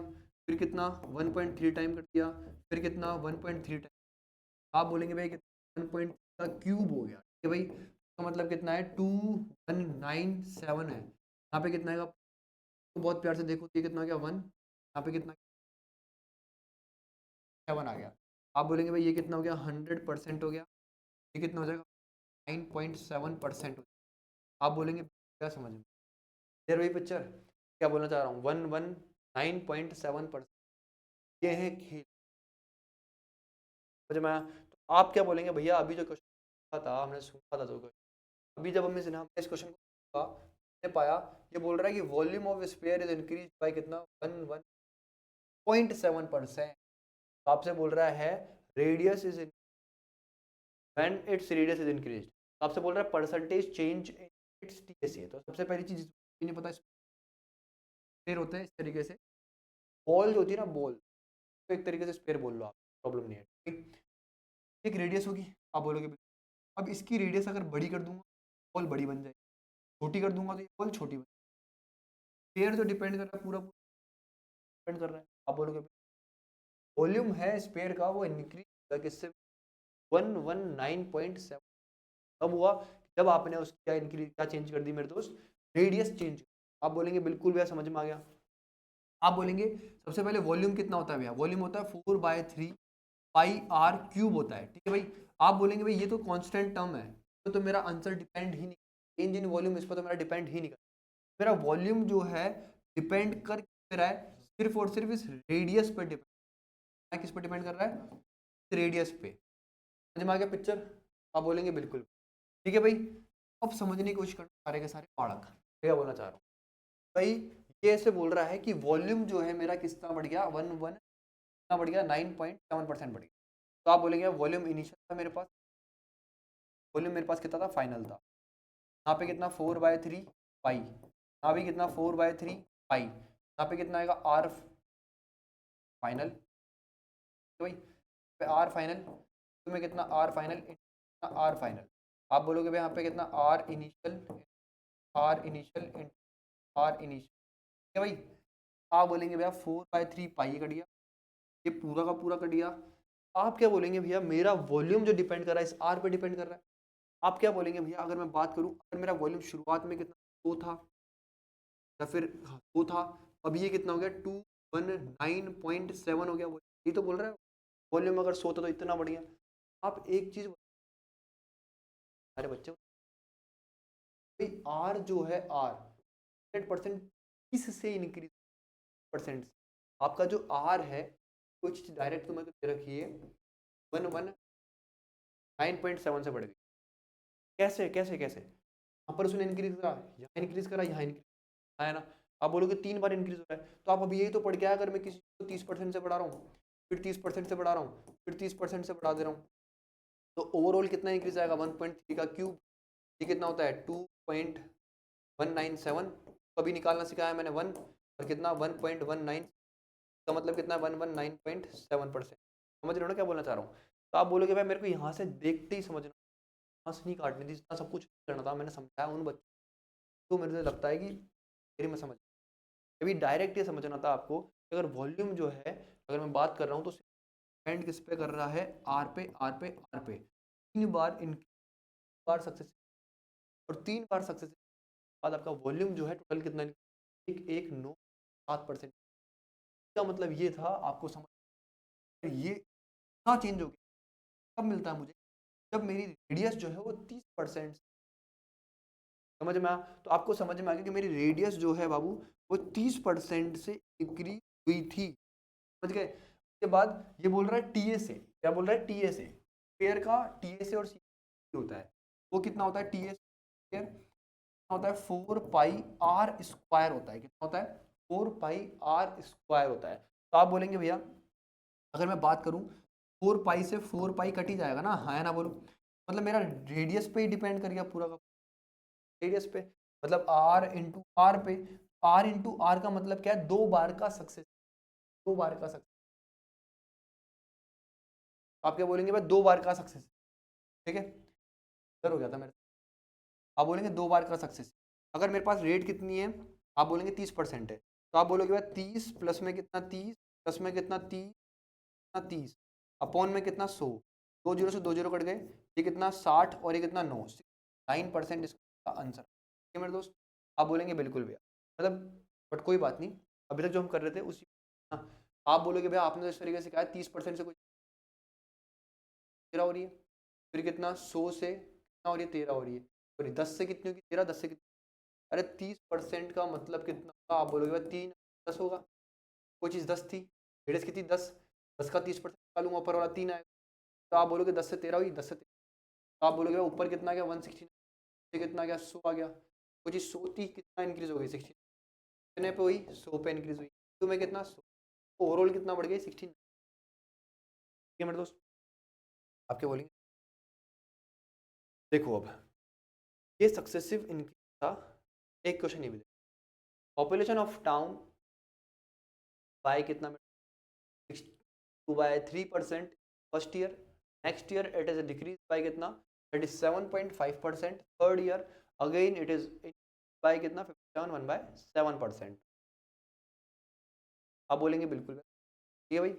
फिर कितना 1.3 टाइम कर दिया, फिर कितना 1.3 टाइम। आप बोलेंगे भाई कितना, 1 का क्यूब हो गया, ठीक है भाई, तो मतलब कितना है, 2197 है। यहाँ पे कितना आएगा, तो बहुत प्यार से देखो, ये कितना हो गया, 1, यहाँ पे कितना 7 आ गया। आप बोलेंगे भाई ये कितना हो गया, 100% हो गया, ये कितना हो जाएगा, 9.7% हो जाएगा। आप बोलेंगे क्या समझ में, देर वही पिक्चर, क्या बोलना चाह रहा हूँ, 119.7%, ये है खेल। समझ में आया? तो आप क्या बोलेंगे, भैया अभी जो क्वेश्चन था, हमने सुना था, जो अभी जब हमने इस क्वेश्चन को हमने पाया, ये बोल रहा है कि volume of sphere is increase by कितना, 1.7%। तो आपसे बोल रहा है radius is when its radius is increase, तो आपसे बोल रहा है percentage change in its TSA. तो सबसे पहली चीज नहीं पता, स्फीयर होते हैं इस तरीके से, बॉल जो होती है ना, बॉल, तो एक तरीके से स्फीयर बोल लो आप, प्रॉब्लम नहीं है, ठीक? एक रेडियस होगी, आप बोलोगे अब इसकी रेडियस अगर बड़ी कर दूंगा, बॉल बड़ी बन जाएगी, छोटी कर दूंगा तो ये बॉल छोटी बन, स्फीयर जो डिपेंड कर रहा है, पूरा डिपेंड कर रहा है। आप बोलोगे वॉल्यूम है स्फीयर का, वो इंक्रीज किससे, 119.7। कब हुआ, जब आपने उसकी क्या इंक्रीज, क्या चेंज कर दी मेरे दोस्त, रेडियस चेंज। आप बोलेंगे बिल्कुल भैया समझ में आ गया। आप बोलेंगे सबसे पहले वॉल्यूम कितना होता है भैया, वॉल्यूम होता है 4/3 पाई आर क्यूब होता है, ठीक है भाई। आप बोलेंगे भाई ये तो कांस्टेंट टर्म है, तो मेरा आंसर डिपेंड ही नहीं, चेंज इन वॉल्यूम इस पर तो मेरा डिपेंड ही नहीं करता। मेरा वॉल्यूम जो है डिपेंड कर किस रहा है, सिर्फ और सिर्फ इस रेडियस पर डिपेंड, किस पर डिपेंड कर रहा है, रेडियस पे। समझ में आ गया पिक्चर? आप बोलेंगे बिल्कुल, ठीक है भाई। अब समझने की कोशिश करना सारे के सारे बालक, क्या बोलना चाह रहा हूँ भाई, ये ऐसे बोल रहा है कि वॉल्यूम जो है मेरा कितना बढ़ गया, कितना बढ़ गया, 9.7% बढ़ गया। तो आप बोलेंगे वॉल्यूम इनिशियल था मेरे पास, वॉल्यूम मेरे पास कितना था, फाइनल था। यहाँ पे कितना 4/3 पाई, यहाँ भी कितना 4/3 पाई, यहाँ पे कितना आएगा, आर फाइनल, तो भाई आर फाइनल, तो मैं कितना आर फाइनल, आर फाइनल। आप बोलोगे भाई यहाँ पे कितना R initial, R initial, R initial, ठीक है भाई। आप बोलेंगे भैया 4/3 पाई कट गया, ये पूरा का पूरा कट गया। आप क्या बोलेंगे भैया, मेरा वॉल्यूम जो डिपेंड कर रहा है इस आर पे डिपेंड कर रहा है। आप क्या बोलेंगे भैया, अगर मैं बात करूं, अगर मेरा वॉल्यूम शुरुआत में कितना 2 था, या फिर 2 था, अब ये कितना हो गया, 219.7 हो गया, ये तो बोल रहा है वॉल्यूम अगर 100 था तो इतना बढ़ गया। आप एक चीज, अरे बच्चे, आर जो है, आर 100% किससे इंक्रीज, परसेंट। आपका जो आर है, कुछ डायरेक्ट तो मैं दे रखिए 119.7 से बढ़ गई, कैसे कैसे कैसे, यहाँ पर उसने इंक्रीज करा, यहाँ इंक्रीज करा, यहाँ इंक्रीज, है ना। आप बोलोगे 3 बार इंक्रीज हो रहा है, तो आप अभी यही तो पढ़ के आया, अगर मैं किसी को 30% से बढ़ा रहा हूँ, फिर 30% से बढ़ा रहा हूँ, फिर 30% से बढ़ा दे रहा हूँ, तो ओवरऑल कितना इंक्रीज आएगा, 1.3 का क्यूब, ये कितना होता है 2.197। कभी निकालना सिखाया मैंने 1, और कितना 1.19 का मतलब कितना, 119.7%। समझ रहे हो ना क्या बोलना चाह रहा हूँ? तो आप बोलोगे भाई मेरे को यहाँ से देखते ही समझना, हंस नहीं काटनी थी, इतना सब कुछ करना था, मैंने समझाया उन बच्चों, तो मेरे से लगता है कि मेरी में समझ, अभी डायरेक्ट ये समझना था आपको कि अगर वॉल्यूम जो है, अगर मैं बात कर रहा हूँ तो डिपेंड किस पे कर रहा है, आर पे, आर पे, आर पे। 3 बार इन बार सक्सेस, और 3 बार सक्सेस बाद आपका वॉल्यूम जो है टोटल कितना, 1,197%। इसका मतलब ये था, आपको समझ, ये कहाँ चेंज हो गया, कब मिलता है मुझे, जब मेरी रेडियस जो है वो 30% समझ में आया? तो आपको समझ में आ गया कि मेरी रेडियस जो है बाबू वो 30% से इंक्रीज हुई थी, समझ गए? उसके बाद ये बोल रहा है टीए से, क्या बोल रहा है? टीए से, पेयर का टीए से और सी होता है, वो कितना होता है? टीए पेयर होता है 4 पाई r² होता है, कितना होता है? 4 पाई r² होता है। तो आप बोलेंगे भैया अगर मैं बात करूं 4 पाई से 4 पाई कट ही जाएगा ना, हाँ या ना बोलो? मतलब मेरा रेडियस पे ही डिपेंड कर गया पूरा का रेडियस पे, मतलब r इंटू आर पे, r इंटू आर का मतलब क्या है? 2 बार का सक्सेस, 2 बार का सक्सेस। आप क्या बोलेंगे भाई? 2 बार का सक्सेस, ठीक है? इधर हो गया था मेरे, आप बोलेंगे 2 बार का सक्सेस। अगर मेरे पास रेट कितनी है, आप बोलेंगे 30% है, तो आप बोलोगे भाई 30 प्लस में कितना? 30 प्लस में कितना? 30 कितना? 30 अपॉन में कितना? 100, 2 जीरो से 2 जीरो कट गए, ये कितना? 60 और ये कितना? 9% इसका आंसर, ठीक है मेरे दोस्त? आप बोलेंगे बिल्कुल भैया, मतलब बट कोई बात नहीं, अभी तक जो हम कर रहे थे उसी, हाँ, आप बोलोगे भैया आपने तो इस तरीके से कहा 30% से कुछ 13 हो रही है, फिर कितना? 100 से कितना हो रही है? 13 हो रही है, सॉरी 10 से कितनी होगी? 13, 10 से कितनी? अरे 30% का मतलब कितना होगा? आप बोलोगे भाई 3 10 होगा, कोई चीज़ 10 थी, रेडियस कितनी? 10, 10 का 30% निकालूंगा, ऊपर वाला 3 आएगा, तो आप बोलोगे 10 से 13 हुई, 10 से 13, तो आप बोलोगे भाई ऊपर कितना आ गया? 160, कितना आ गया? 100 आ गया, कोई चीज़ 100 थी, कितना इंक्रीज हो गई? 16, कितने पे हुई? 100 पे इंक्रीज हुई, तो मैं कितना? 100, ओवरऑल कितना बढ़ गई? 16, ठीक है मेरे दोस्त? आप क्या बोलेंगे? देखो अब ये सक्सेसिव इंक्रीज था, एक क्वेश्चन ये भी, पॉपुलेशन ऑफ टाउन बाय कितना? 2 by 3% first year, next year it is decrease by कितना? 37.5%, third year again it is by कितना? 57.1/7%। आप बोलेंगे बिल्कुल, ठीक है भाई?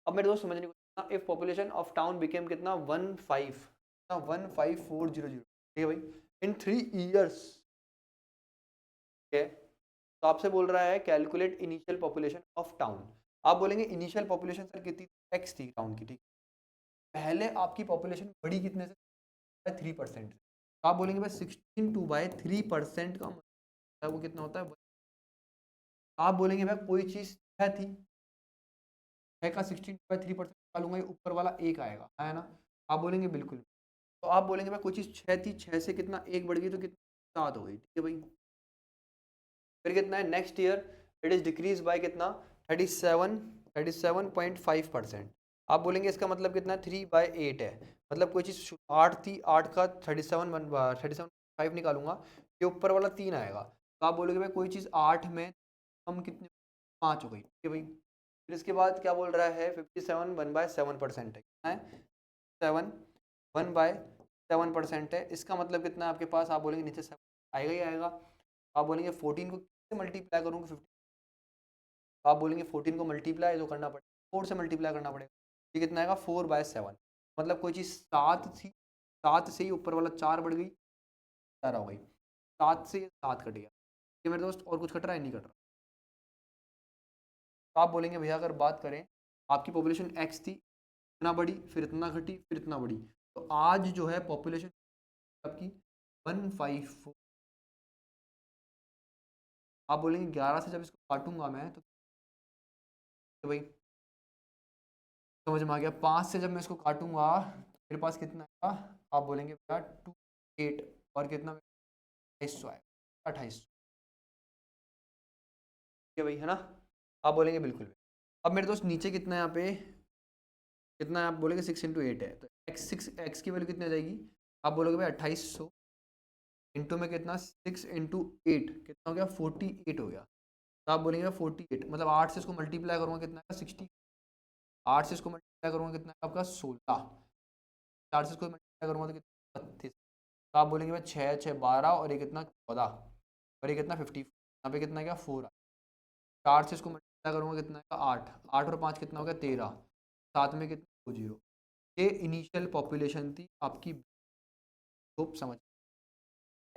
अब मेरे दोस्त समझने को, if population of town became कितना? 15400, ठीक है भाई, इन 3 ईयर्स, ठीक है? तो आपसे बोल रहा है calculate initial population of town. आप बोलेंगे इनिशियल पॉपुलेशन सर कितनी? एक्स थी टाउन की, ठीक? पहले आपकी पॉपुलेशन बड़ी कितने से? 3%। तो आप बोलेंगे भाई 16/3% का मतलब है वो कितना होता है? आप बोलेंगे भाई कोई चीज़ है थी, 6 का 16/3% निकालूंगा, ये ऊपर वाला एक आएगा, है ना? आप बोलेंगे बिल्कुल। तो आप बोलेंगे भाई कोई चीज़ 6 थी, 6 से कितना एक बढ़ गई, तो कितना? 7 हो गई, ठीक है भाई? फिर कितना है? Next year it is decrease by कितना? 37.5%। आप बोलेंगे इसका मतलब कितना है? 3/8 है, मतलब कोई चीज़ 8 थी, 8 का 37.5 निकालूंगा, ये ऊपर वाला 3 आएगा, तो आप बोलोगे भाई कोई चीज़ 8 में कम कितने? 5 हो गई, ठीक है भाई? फिर इसके बाद क्या बोल रहा है? 57 1/7% है, कितना है? 7 1/7% है, इसका मतलब कितना है आपके पास? आप बोलेंगे नीचे 7 आएगा ही आएगा, आप बोलेंगे 14 को किससे मल्टीप्लाई करूँगा? 15, आप बोलेंगे 14 को मल्टीप्लाई जो करना पड़ेगा 4 से मल्टीप्लाई करना पड़ेगा, ये कितना आएगा? 4/7, मतलब कोई चीज़ 7 थी, 7 से ही ऊपर वाला 4 बढ़ गई, 11 हो गई, 7 से 7 कट गया, ये मेरे दोस्त और कुछ कट रहा है? नहीं कट रहा। तो आप बोलेंगे भैया अगर बात करें आपकी पॉपुलेशन एक्स थी, इतना बड़ी, फिर इतना घटी, फिर इतना बड़ी, तो आज जो है पॉपुलेशन आपकी 154, आप बोलेंगे 11 से जब इसको काटूंगा मैं तो भाई समझ में आ गया, 5 से जब मैं इसको काटूंगा मेरे पास कितना आएगा? आप बोलेंगे भैया 28, और कितना? 2800 आएगा, 2800, ठीक है भाई, है ना? आप बोलेंगे बिल्कुल। अब मेरे दोस्त नीचे कितना है यहाँ पे? कितना है? आप बोलेंगे 6 × 8 है, तो एक्स की वैल्यू कितनी आ जाएगी? आप बोलोगे भाई 2800 इंटू में कितना? 6 × 8 कितना हो गया? 48 हो गया, तो आप बोलेंगे 48, मतलब 8 से इसको मल्टीप्लाई करूँगा कितना आएगा? 60, 8 से इसको मल्टीप्लाई करूँगा कितना आएगा आपका? 16, 4 से इसको मल्टीप्लाई करूँगा तो कितना? 32, तो आप बोलेंगे भाई 6 6 12 और ये कितना? 14, और ये कितना? 50, यहाँ पे कितना गया? 4, 4 से इसको मल्टीप्लाई करूँगा कितना आएगा? 8, 8 और 5 कितना हो गया? 13, साथ में कितना? 2 जीरो, ये इनिशियल पॉपुलेशन थी आपकी, खूब समझ।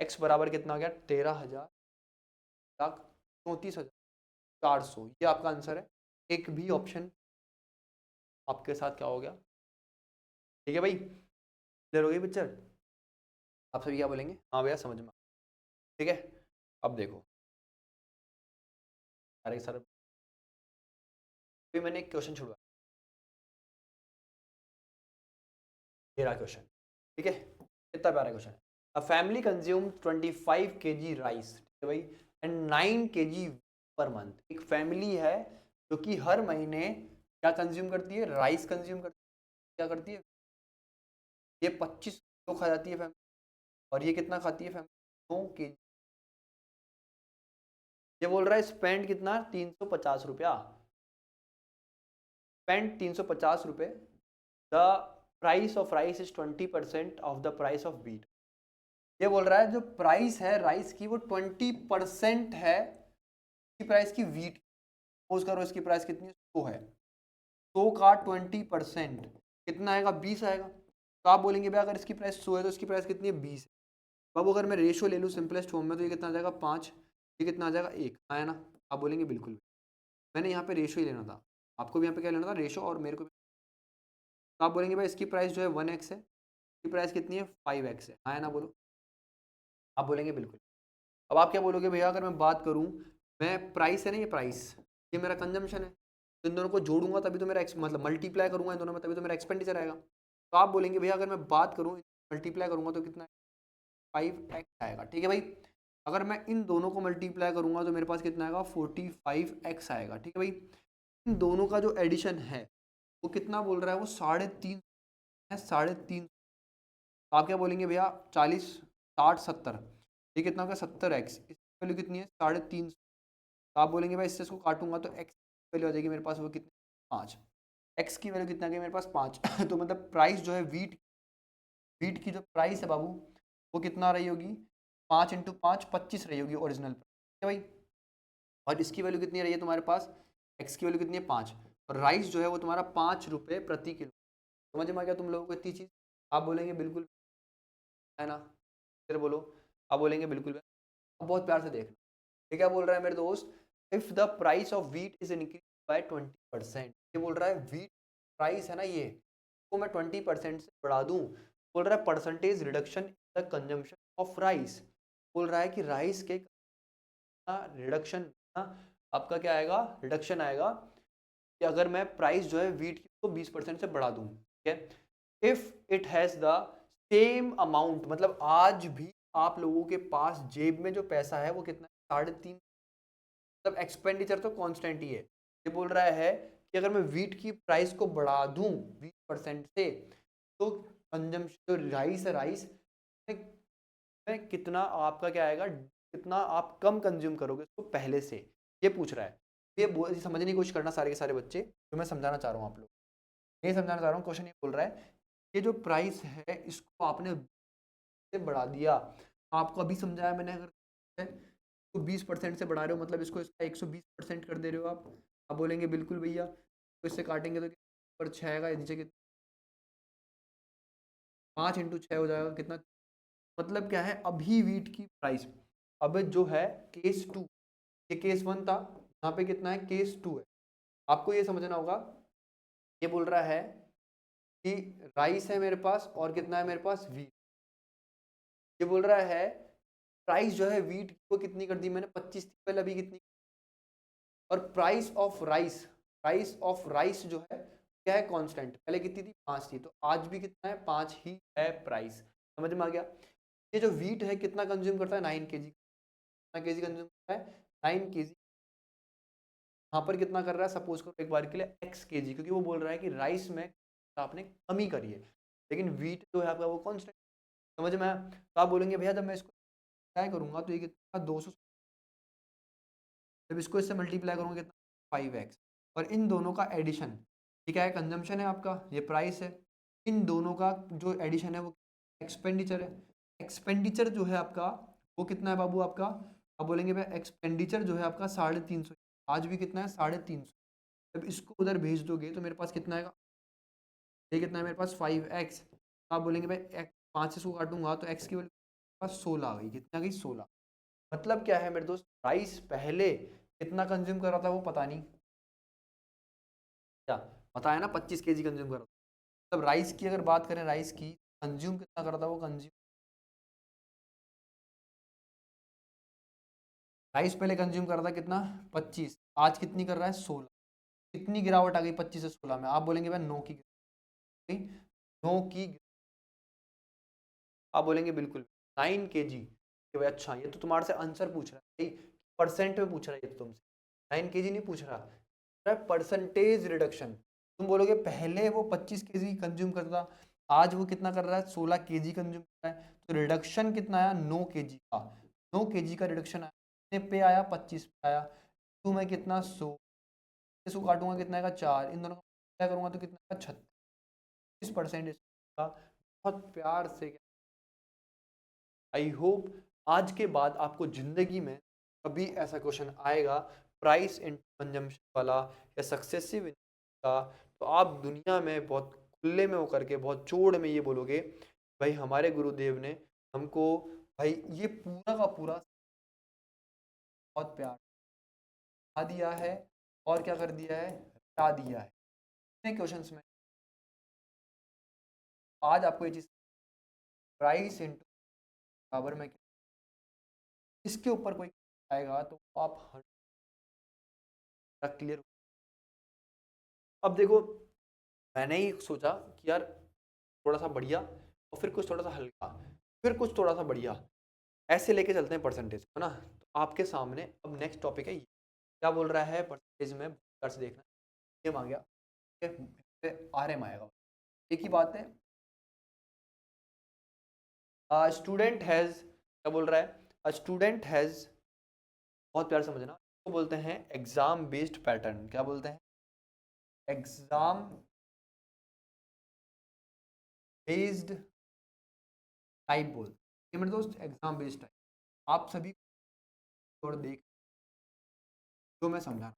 एक्स बराबर कितना हो गया? 13,34,400, ये आपका आंसर है। एक भी ऑप्शन आपके साथ क्या हो गया? ठीक है भाई, क्लियर हो गई पिक्चर? आप सभी क्या बोलेंगे? हाँ भैया समझ में ठीक है, अब देखो अरे सर अभी मैंने एक क्वेश्चन छुड़वा, ये रहा क्वेश्चन, ठीक है, कितना प्यारा क्वेश्चन है। A family consume 25 kg rice, ठीक है भाई, एंड 9 kg पर मंथ। एक फैमिली है जो कि हर महीने क्या कंज्यूम करती है, राइस कंज्यूम करती है, क्या करती है, ये 25 किलो खा जाती है फैमिली, और ये कितना खाती है फैमिली, 9 kg। ये बोल रहा है स्पेंड कितना, 350 रुपया, स्पेंड 350 रुपये, the price of rice is 20% off the price of wheat. ये बोल रहा है जो प्राइस है राइस की वो 20% है की प्राइस की वीट। सपोज करो इसकी प्राइस कितनी है, 100 है, 100 का 20% कितना आएगा, 20 आएगा। तो आप बोलेंगे भाई अगर इसकी प्राइस 100 है तो इसकी प्राइस कितनी है, 20 है। अब अगर मैं रेशियो ले लूँ सिंपलेस्ट फॉर्म में तो ये कितना आ जाएगा, 5, ये कितना आ जाएगा, 1 आया ना। आप बोलेंगे बिल्कुल, मैंने यहाँ पे रेशियो ही लेना था, आपको भी यहाँ पे क्या लेना था, रेशियो, और मेरे को भी। तो आप बोलेंगे भाई इसकी प्राइस जो है 1x है, इसकी प्राइस कितनी है, 5x है, आया ना, बोलो। आप बोलेंगे बिल्कुल। अब आप क्या बोलोगे, भैया अगर मैं बात करूं, मैं प्राइस है ना, ये प्राइस, ये मेरा कंजम्पशन है, तो इन दोनों को जोड़ूंगा तभी तो मेरा मतलब मल्टीप्लाई करूंगा इन दोनों में तभी तो मेरा एक्सपेंडिचर आएगा। तो आप बोलेंगे भैया अगर मैं बात करूं मल्टीप्लाई करूंगा तो कितना, 5x आएगा, ठीक है भाई। अगर मैं इन दोनों को मल्टीप्लाई करूंगा तो मेरे पास कितना आएगा, 45x आएगा, ठीक है भाई। इन दोनों का जो एडिशन है वो कितना बोल रहा है, वो 3.5 है, 3.5। तो आप क्या बोलेंगे भैया, 40, 60, 70, ये कितना होगा, 70x, इसकी वैल्यू कितनी है, 3.5। तो आप बोलेंगे भाई इससे इसको काटूंगा तो x की वैल्यू आ जाएगी मेरे पास, वो कितनी, 5, x की वैल्यू कितना आ गई मेरे पास, 5। तो मतलब प्राइस जो है वीट, वीट की जो प्राइस है बाबू वो कितना रही होगी, 5 × 5 25 रही होगी ओरिजिनल, ठीक है भाई। और इसकी वैल्यू कितनी रही है तुम्हारे पास, x की वैल्यू कितनी है, 5, और राइस जो है वो तुम्हारा 5 रुपये प्रति किलो। समझ में आ गया तुम लोगों को इतनी चीज़। आप बोलेंगे बिल्कुल, है ना, फिर बोलो। आप बोलेंगे बिल्कुल। अब बहुत प्यार से देखना, ये क्या बोल रहा है मेरे दोस्त, if the price of wheat is increase bye 20%। ये बोल रहा है वीट प्राइस है ना ये, को मैं 20% से बढ़ा दूं, बोल रहा है percentage reduction in the consumption of rice. बोल रहा है कि राइस के रिडक्शन, आपका क्या आएगा, रिडक्शन आएगा, कि अगर मैं प्राइस जो है वीट की को 20% से बढ़ा दूं, ठीक है। If it has the same amount, मतलब आज भी आप लोगों के पास जेब में जो पैसा है वो कितना है, 3.5, मतलब एक्सपेंडिचर तो कांस्टेंट ही है। ये बोल रहा है कि अगर मैं वीट की प्राइस को बढ़ा दूं 20% से, तो कंजम्पशन जो राइस है, राइस में कितना आपका क्या आएगा, कितना आप कम कंज्यूम करोगे उसको पहले से, ये पूछ रहा है। ये समझने की कोशिश करना सारे के सारे बच्चे, जो मैं समझाना चाह रहा हूँ आप लोग, ये समझाना चाह रहा हूँ। क्वेश्चन ये बोल रहा है ये जो प्राइस है इसको आपने से बढ़ा दिया, आपको अभी समझाया मैंने, अगर तो 20% से बढ़ा रहे हो मतलब इसको इसका 120% कर दे रहे हो आप बोलेंगे बिल्कुल भैया, तो इससे काटेंगे तो पर 6 आएगा, नीचे कितना, 5 × 6 हो जाएगा कितना, मतलब क्या है, अभी वीट की प्राइस, अब जो है केस 2, ये केस 1 था, यहाँ पे कितना है, केस 2 है। आपको ये समझना होगा, ये बोल रहा है कि राइस है मेरे पास और कितना है मेरे पास, वीट। ये बोल रहा है प्राइस जो है वीट को कितनी कर दी मैंने, 25 थी पहले, अभी कितनी, और price of rice, price of rice जो है क्या है, कांस्टेंट, पहले कितनी थी, 5 थी, तो आज भी कितना है, 5 ही है प्राइस। समझ में आ गया। ये जो वीट है कितना कंज्यूम करता है, 9 kg, कितना केजी कंज्यूम करता है, 9 kg। यहाँ पर कितना कर रहा है, सपोज करो एक बार के लिए x kg, क्योंकि वो बोल रहा है कि राइस में आपने कमी करी है, लेकिन वीट जो है आपका वो कांस्टेंट। समझ में आया। तो आप बोलेंगे भैया जब मैं इसको क्या करूंगा तो ये कितना, 200, जब इसको इससे मल्टीप्लाई करूंगा कितना, 5x, और इन दोनों का एडिशन, ये क्या है, कंजम्पशन है आपका, ये प्राइस है, इन दोनों का जो एडिशन है वो एक्सपेंडिचर है। एक्सपेंडिचर जो है आपका वो कितना है बाबू आपका, आप बोलेंगे भाई एक्सपेंडिचर जो है आपका 350, आज भी कितना है, 350। जब इसको उधर भेज दोगे तो मेरे पास कितना आएगा, ये कितना है मेरे पास, 5x। आप बोलेंगे भाई 5 से इसको काटूंगा तो x की वैल्यू पास 16 आ गई, कितना गई, 16। मतलब क्या है मेरे दोस्त, राइस पहले कितना कंज्यूम कर रहा था वो पता नहीं, क्या पता है ना, 25 kg कंज्यूम कर रहा था। तब राइस की अगर बात करें, राइस की कंज्यूम कितना कर रहा था वो, कंज्यूम राइस पहले कंज्यूम कर रहा था कितना 25, आज कितनी कर रहा है 16। कितनी गिरावट आ गई 25 से 16 में? आप बोलेंगे भाई 9 की गिरावट, 9 की। आप बोलेंगे बिल्कुल 9 kg। कि भाई अच्छा ये तो तुम्हारे से आंसर पूछ रहा है, परसेंट में पूछ रहा है ये तो तुमसे, 9 kg नहीं पूछ रहा, परसेंटेज रिडक्शन। तुम बोलोगे पहले वो 25 kg कंज्यूम करता, आज वो कितना कर रहा है 16 kg कंज्यूम कर रहा है, तो रिडक्शन कितना आया 9 kg का। 9 kg का रिडक्शन आया, कितने पे आया 25 पे आया। तो मैं कितना 100, इसको काटूंगा कितना आएगा 4, इन दोनों का क्या करूंगा तो कितना आएगा 36% इसका। बहुत प्यार से। आई होप आज के बाद आपको जिंदगी में कभी ऐसा क्वेश्चन आएगा प्राइस इन कंजम्पशन वाला या सक्सेसिव का, तो आप दुनिया में बहुत खुले में होकर के बहुत चौड़ में ये बोलोगे भाई हमारे गुरुदेव ने हमको भाई ये पूरा का पूरा बहुत प्यार आ दिया है और क्या कर दिया है, हटा दिया है। इतने क्वेश्चंस में आज आपको ये चीज प्राइस इंटू बराबर में इसके ऊपर कोई आएगा तो आप क्लियर। अब देखो मैंने ही सोचा कि यार थोड़ा सा बढ़िया और फिर कुछ थोड़ा सा हल्का, फिर कुछ थोड़ा सा बढ़िया, ऐसे लेके चलते हैं परसेंटेज, है ना। तो आपके सामने अब नेक्स्ट टॉपिक है, क्या बोल रहा है परसेंटेज में कर से देखना। एम आ गया, आर एम आएगा, एक ही बात है। स्टूडेंट हैज, क्या बोल रहा है, स्टूडेंट हैज, बहुत प्यार समझना, तो बोलते हैं एग्जाम बेस्ड पैटर्न। क्या बोलते हैं? एग्जाम बेस्ड टाइप बोलते हैं मेरे दोस्त, एग्जाम बेस्ड टाइप। आप सभी और देख जो मैं समझा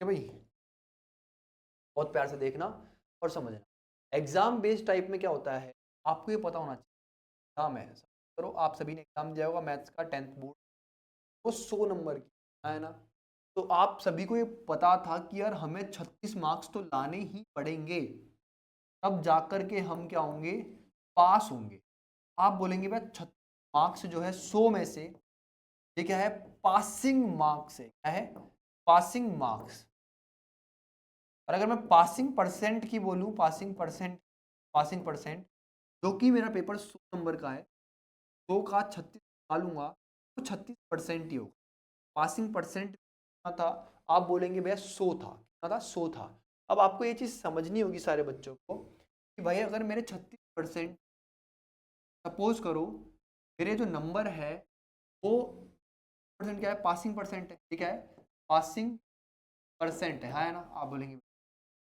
भाई, बहुत प्यार से देखना और समझना। एग्जाम बेस्ड टाइप में क्या होता है, आपको ये पता होना चाहिए। एग्जाम है, करो आप सभी ने एग्जाम दिया होगा मैथ्स का 10th बोर्ड, वो 100 नंबर की है ना। तो आप सभी को ये पता था कि यार हमें 36 मार्क्स तो लाने ही पड़ेंगे, तब जाकर के हम क्या होंगे, पास होंगे। आप बोलेंगे भाई 36 मार्क्स जो है 100 में से, ये क्या है, पासिंग मार्क्स है। क्या है? Passing marks. और अगर मैं पासिंग परसेंट की बोलूं, पासिंग परसेंट, पासिंग परसेंट जो कि मेरा पेपर 100 नंबर का है, 100 का 36 निकालूंगा तो 36% ही होगा। पासिंग परसेंट कितना था? आप बोलेंगे भैया 100 था, कितना था 100 था। अब आपको ये चीज समझनी होगी सारे बच्चों को कि भाई अगर मेरे 36%, सपोज करो मेरे जो नंबर है वो परसेंट क्या है, पासिंग परसेंट है, ठीक है, पासिंग परसेंट है ना। आप बोलेंगे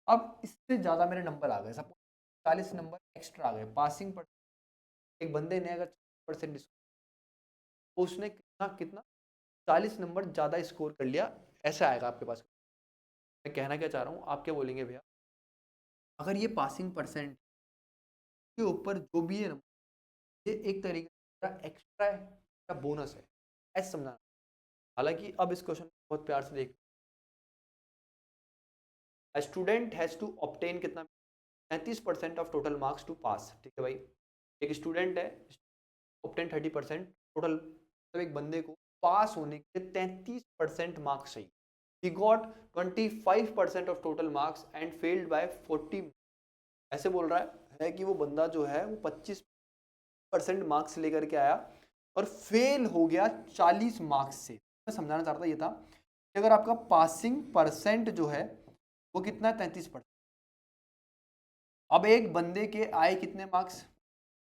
अब इससे ज़्यादा मेरे नंबर आ गए, सपोज 40 नंबर एक्स्ट्रा आ गए पासिंग पर। एक बंदे ने अगर 40% तो उसने कितना कितना 40 नंबर ज़्यादा स्कोर कर लिया, ऐसा आएगा आपके पास। मैं कहना क्या चाह रहा हूँ, आप क्या बोलेंगे भैया, अगर ये पासिंग परसेंट के ऊपर जो भी है ये एक तरीके का एक्स्ट्रा है या बोनस है, ऐसे समझना। हालांकि अब इस क्वेश्चन को बहुत प्यार से देख, स्टूडेंट हैज टू ऑब्टेन कितना, 33% ऑफ टोटल मार्क्स टू पास, ठीक है भाई। एक स्टूडेंट है, ऑब्टेन 30%, टोटल मतलब एक बंदे को पास होने के लिए 33% मार्क्स चाहिए। He got 25% of total marks and failed by 40। ऐसे बोल रहा है कि वो बंदा जो है वो 25% मार्क्स लेकर के आया और फेल हो गया 40 मार्क्स से। मैं समझाना चाहता ये था कि अगर आपका पासिंग परसेंट जो है वो कितना है 33%, अब एक बंदे के आए कितने मार्क्स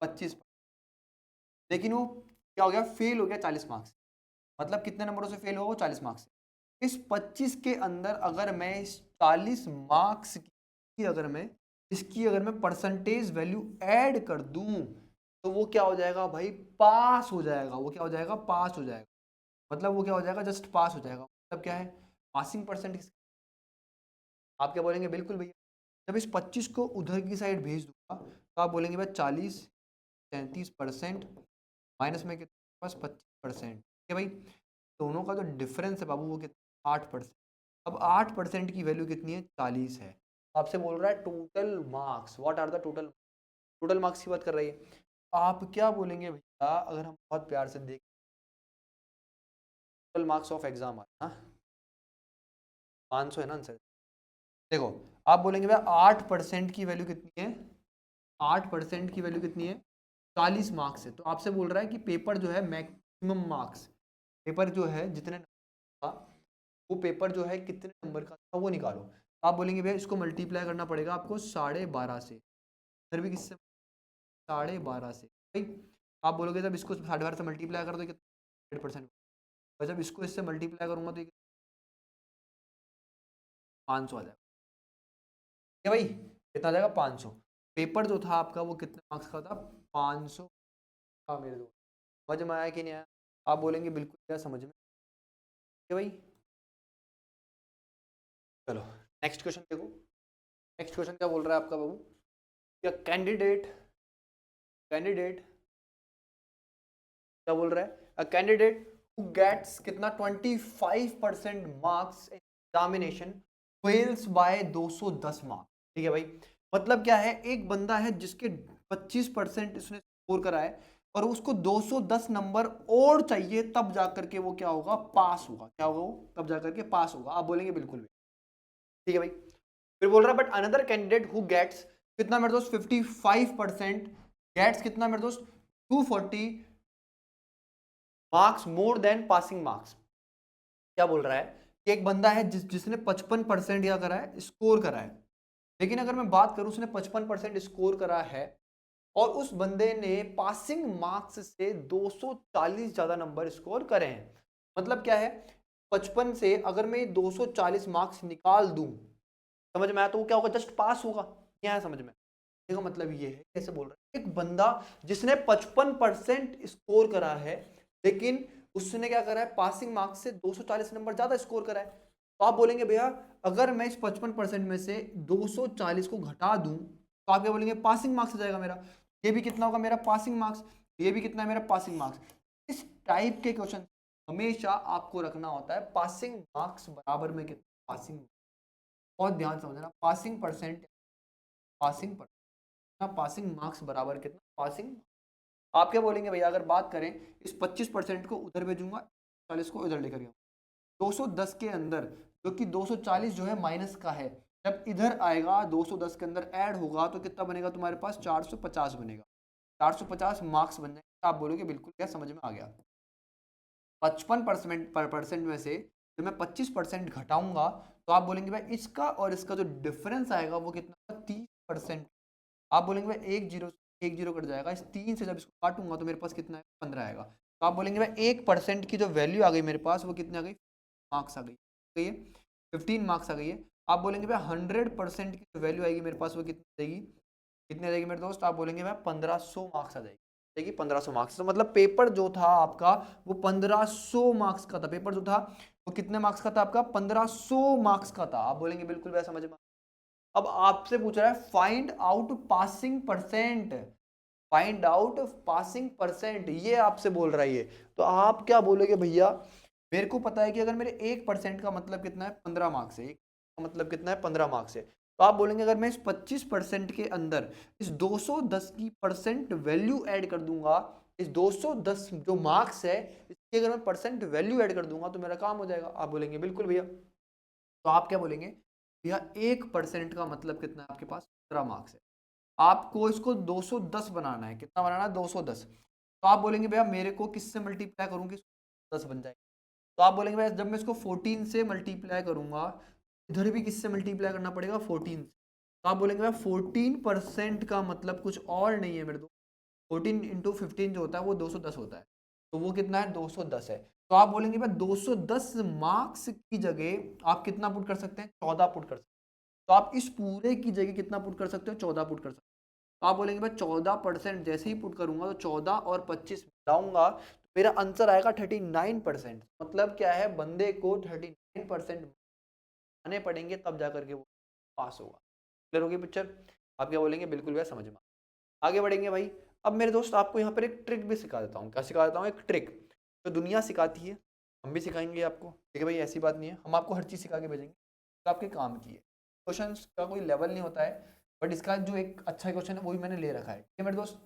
25, लेकिन वो क्या हो गया, फेल हो गया 40 मार्क्स। मतलब कितने नंबरों से फेल हुआ वो 40 मार्क्स। इस 25 के अंदर अगर मैं इस 40 मार्क्स की अगर मैं परसेंटेज वैल्यू ऐड कर दूं तो वो क्या हो जाएगा भाई, पास हो जाएगा। वो क्या हो जाएगा, पास हो जाएगा। मतलब वो क्या हो जाएगा, जस्ट पास हो जाएगा। मतलब क्या है, पासिंग परसेंट। आप क्या बोलेंगे, बिल्कुल भैया। जब इस 25 को उधर की साइड भेज दूंगा तो आप बोलेंगे भाई 40 33% माइनस में कितना पास 25%, ठीक है भाई। दोनों का जो डिफरेंस है बाबू वो कितना 8%। अब 8% की वैल्यू कितनी है, 40 है। आपसे बोल रहा है total marks, what are the total, total marks की बात कर रही है। आप क्या बोलेंगे भैया अगर हम बहुत प्यार से देखें टोटल मार्क्स ऑफ एग्जाम है ना 500 है ना आंसर। देखो आप बोलेंगे भैया 8% की वैल्यू कितनी है, 8% की वैल्यू कितनी है, 40 मार्क्स है। तो आपसे बोल रहा है कि पेपर जो है मैक्सिमम मार्क्स, पेपर जो है जितने नंबर का, वो पेपर जो है कितने नंबर का था वो निकालो। तो आप बोलेंगे भैया इसको मल्टीप्लाई करना पड़ेगा आपको 12.5 से, फिर भी किससे, 12.5 से भाई। आप बोलोगे जब इसको 12.5 से मल्टीप्लाई कर दो कितना 100%, और जब इसको इससे मल्टीप्लाई करूंगा तो 500 आ जाएगा। क्या भाई कितना आ जाएगा 500। पेपर जो था आपका वो कितने मार्क्स का था, 500 का मेरे दोस्त। समझ में आया कि नहीं आया? आप बोलेंगे बिल्कुल क्या समझ में, क्या भाई। चलो नेक्स्ट क्वेश्चन देखो, नेक्स्ट क्वेश्चन क्या बोल रहा है आपका बाबू, क्या कैंडिडेट, कैंडिडेट क्या बोल रहा है, अ कैंडिडेट हु गेट्स कितना 25% marks examination fails by 210 marks. ठीक है भाई, मतलब क्या है, एक बंदा है जिसके 25% इसने स्कोर करा है और उसको 210 नंबर और चाहिए तब जाकर के वो क्या होगा, पास होगा। क्या होगा वो, तब जाकर के पास होगा। आप बोलेंगे बिल्कुल भी। ठीक है भाई, फिर बोल रहा है but another candidate who gets कितना मेरे दोस्त 55% गेट्स कितना मेरे दोस्त 240 marks more than passing marks. क्या बोल रहा है कि एक बंदा है जिसने 55% या करा है, स्कोर करा है, लेकिन अगर मैं बात करूं उसने 55% स्कोर करा है और उस बंदे ने पासिंग मार्क्स से 240 ज्यादा नंबर स्कोर करे हैं। मतलब क्या है, 55 से अगर मैं 240 मार्क्स निकाल दूं, समझ में आया, तो वो क्या होगा, जस्ट पास होगा। क्या है समझ में, देखो मतलब ये है, कैसे बोल रहे हैं, एक बंदा जिसने 55% स्कोर करा है लेकिन उसने क्या करा है, पासिंग मार्क्स से 240 नंबर ज्यादा स्कोर करा है। तो आप बोलेंगे भैया अगर मैं इस 55% में से 240 को घटा दूं तो आप क्या बोलेंगे, पासिंग मार्क्स आ जाएगा मेरा। ये भी कितना होगा मेरा पासिंग मार्क्स, ये भी कितना है मेरा पासिंग मार्क्स। इस टाइप के क्वेश्चन हमेशा आपको रखना होता है पासिंग मार्क्स बराबर में कितना, पासिंग, बहुत ध्यान से समझना, passing percent, passing percent, passing marks बराबर कितना, पासिंग। आप क्या बोलेंगे भैया अगर बात करें इस 25% को उधर भेजूंगा, 40 को इधर लेकर गया, 210 के अंदर जो कि 240 जो है माइनस का है, जब इधर आएगा 210 के अंदर ऐड होगा तो कितना बनेगा तुम्हारे पास, 450 बनेगा। 450 मार्क्स बन जाएंगे। आप बोलोगे बिल्कुल क्या समझ में आ गया। 55% में से जब मैं 25% घटाऊंगा तो आप बोलेंगे भाई इसका और इसका जो डिफरेंस आएगा वो कितना, 30%। आप बोलेंगे भाई एक जीरो कट जाएगा, इस 3 से जब इसको काटूंगा तो मेरे पास कितना है, 15 आएगा। तो आप बोलेंगे भाई 1% की जो वैल्यू आ गई मेरे पास वो कितनी आ गई, मार्क्स आ गई है, 15 मार्क्स आ गई है। आप बोलेंगे भाई 100% की जो वैल्यू आएगी मेरे पास वो कितनी आएगी, कितनी आ जाएगी मेरे दोस्त, आप बोलेंगे भाई 1500 मार्क्स आ जाएगी, 1500 मार्क्स। तो मतलब पेपर जो था आपका वो 1500 मार्क्स का था, पेपर जो था वो कितने मार्क्स का था आपका, 1500 मार्क्स का था। आप बोलेंगे बिल्कुल वैसा समझ में। अब आपसे पूछ रहा है find out passing percent, find out passing percent, ये आपसे बोल रहा है ये। तो आप क्या बोलोगे भैया, मेरे को पता है कि अगर मेरे 1% का मतलब कितना है, 15 मार्क्स है, एक का मतलब कितना है, 15 मार्क्स है। तो आप बोलेंगे अगर मैं इस 25% के अंदर इस 210 की परसेंट वैल्यू ऐड कर दूंगा, इस 210 जो मार्क्स है इसकी अगर मैं परसेंट वैल्यू ऐड कर दूंगा तो मेरा काम हो जाएगा। आप बोलेंगे बिल्कुल भैया। तो आप क्या बोलेंगे भैया, 1% का मतलब कितना है आपके पास, 15 मार्क्स है, आपको इसको 210 बनाना है, कितना बनाना है, 210। तो आप बोलेंगे भैया मेरे को किससे मल्टीप्लाई करूँ कि 10 बन जाए। तो आप बोलेंगे भैया जब मैं इसको 14 से मल्टीप्लाई करूंगा, इधर भी किससे मल्टीप्लाई करना पड़ेगा, 14 से। तो आप बोलेंगे भैया 14% का मतलब कुछ और नहीं है मेरे दोस्त, 14 इंटू 15 जो होता है वो 210 होता है, तो वो कितना है, 210 है। तो आप बोलेंगे भाई 210 मार्क्स की जगह आप कितना पुट कर सकते हैं, 14 पुट कर सकते हैं। तो आप इस पूरे की जगह कितना पुट कर सकते हो, 14 पुट कर सकते हो। तो आप बोलेंगे भाई 14% जैसे ही पुट करूंगा तो 14 और 25 मिलाऊंगा तो मेरा आंसर आएगा 39%। मतलब क्या है, बंदे को 39% आने पड़ेंगे तब जाकर के वो पास होगा। क्लियर होगी पिक्चर। आप क्या बोलेंगे, बिल्कुल भैया समझ में। आगे बढ़ेंगे भाई। अब मेरे दोस्त आपको यहाँ पर एक ट्रिक भी सिखा देता हूँ। क्या सिखा देता हूँ, एक ट्रिक जो दुनिया सिखाती है हम भी सिखाएंगे आपको। ठीक है भाई, ऐसी बात नहीं है, हम आपको हर चीज़ सिखा के भेजेंगे तो आपके काम की है। क्वेश्चन का कोई लेवल नहीं होता है, बट इसका जो एक अच्छा क्वेश्चन है वो भी मैंने ले रखा है। ठीक है मेरे दोस्त।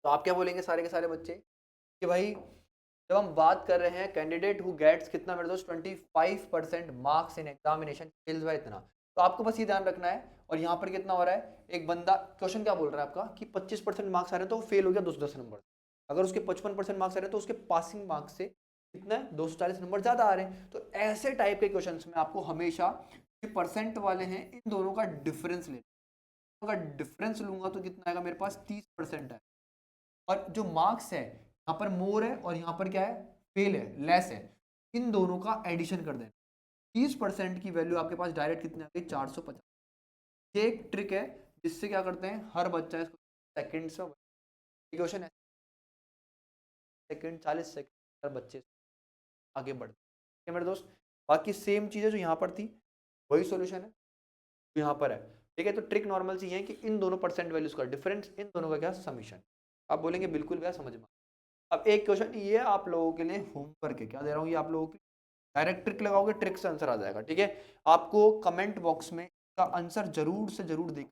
तो आप क्या बोलेंगे सारे के सारे बच्चे कि भाई जब हम बात कर रहे हैं कैंडिडेट हु गेट्स कितना मेरे दोस्त 25% marks in examination fails by इतना, तो आपको बस ये ध्यान रखना है। और यहाँ पर कितना हो रहा है, एक बंदा क्वेश्चन क्या बोल रहा है आपका कि 25% मार्क्स आ रहे हैं तो फेल हो गया 210 नंबर। अगर उसके 55% मार्क्स आ रहे हैं तो उसके पासिंग मार्क्स से कितना है 240 नंबर ज्यादा आ रहे हैं। तो ऐसे टाइप के क्वेश्चन में आपको हमेशा जो परसेंट वाले हैं इन दोनों का डिफरेंस लेना, अगर डिफरेंस लूंगा तो कितना आएगा मेरे पास 30% है। और जो मार्क्स है यहाँ पर मोर है और यहाँ पर क्या है फेल है लेस है, इन दोनों का एडिशन कर देना। 30% की वैल्यू आपके पास डायरेक्ट कितनी आ गई 450। ये एक ट्रिक है जिससे क्या करते हैं हर बच्चा इसको सेकंड से क्वेश्चन है, सेकंड 40 सेकंड हर बच्चे आगे बढ़ते हैं मेरे दोस्त। बाकी सेम चीज़ें जो यहाँ पर थी वही सॉल्यूशन है जो यहाँ पर है, ठीक है। तो ट्रिक नॉर्मल सी है कि इन दोनों परसेंट वैल्यूज का डिफरेंस, इन दोनों का क्या समीशन। आप बोलेंगे बिल्कुल भैया समझ में। अब एक क्वेश्चन ये आप लोगों के लिए होमवर्क है, क्या दे रहा हूँ ये आप लोगों की डायरेक्ट ट्रिक लगाओगे ट्रिक से आंसर आ जाएगा, ठीक है। आपको कमेंट बॉक्स में इसका आंसर जरूर से जरूर देख,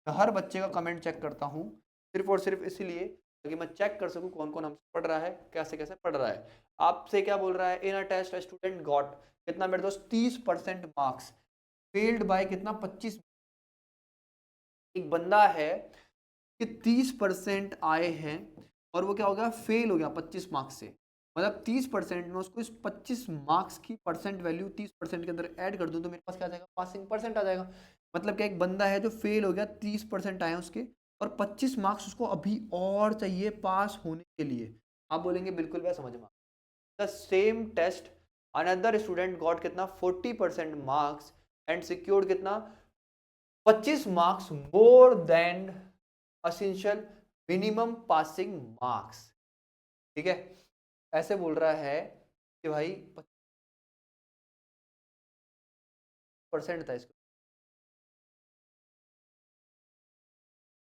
मैं हर बच्चे का कमेंट चेक करता हूँ सिर्फ और सिर्फ इसीलिए ताकि मैं चेक कर सकूँ कौन कौन हमसे पढ़ रहा है, कैसे कैसे पढ़ रहा है। आपसे क्या बोल रहा है, in a test student got कितना मेरे दोस्त 30% मार्क्स फेल्ड बाय कितना 25। एक बंदा है कि 30% आए हैं और वो क्या हो गया फेल हो गया 25 मार्क्स से, मतलब 30% में उसको इस 25 मार्क्स की परसेंट वैल्यू 30% के अंदर ऐड कर दूं तो मेरे पास क्या आ जाएगा पासिंग परसेंट आ जाएगा। मतलब क्या एक बंदा है जो फेल हो गया 30% आए उसके और 25 मार्क्स उसको अभी और चाहिए पास होने के लिए। आप बोलेंगे बिल्कुल भैया समझ में। The same test another student got कितना 40% मार्क्स एंड सिक्योर्ड कितना 25 marks more than essential minimum passing marks, ठीक है। ऐसे बोल रहा है कि भाई 50% था इसको।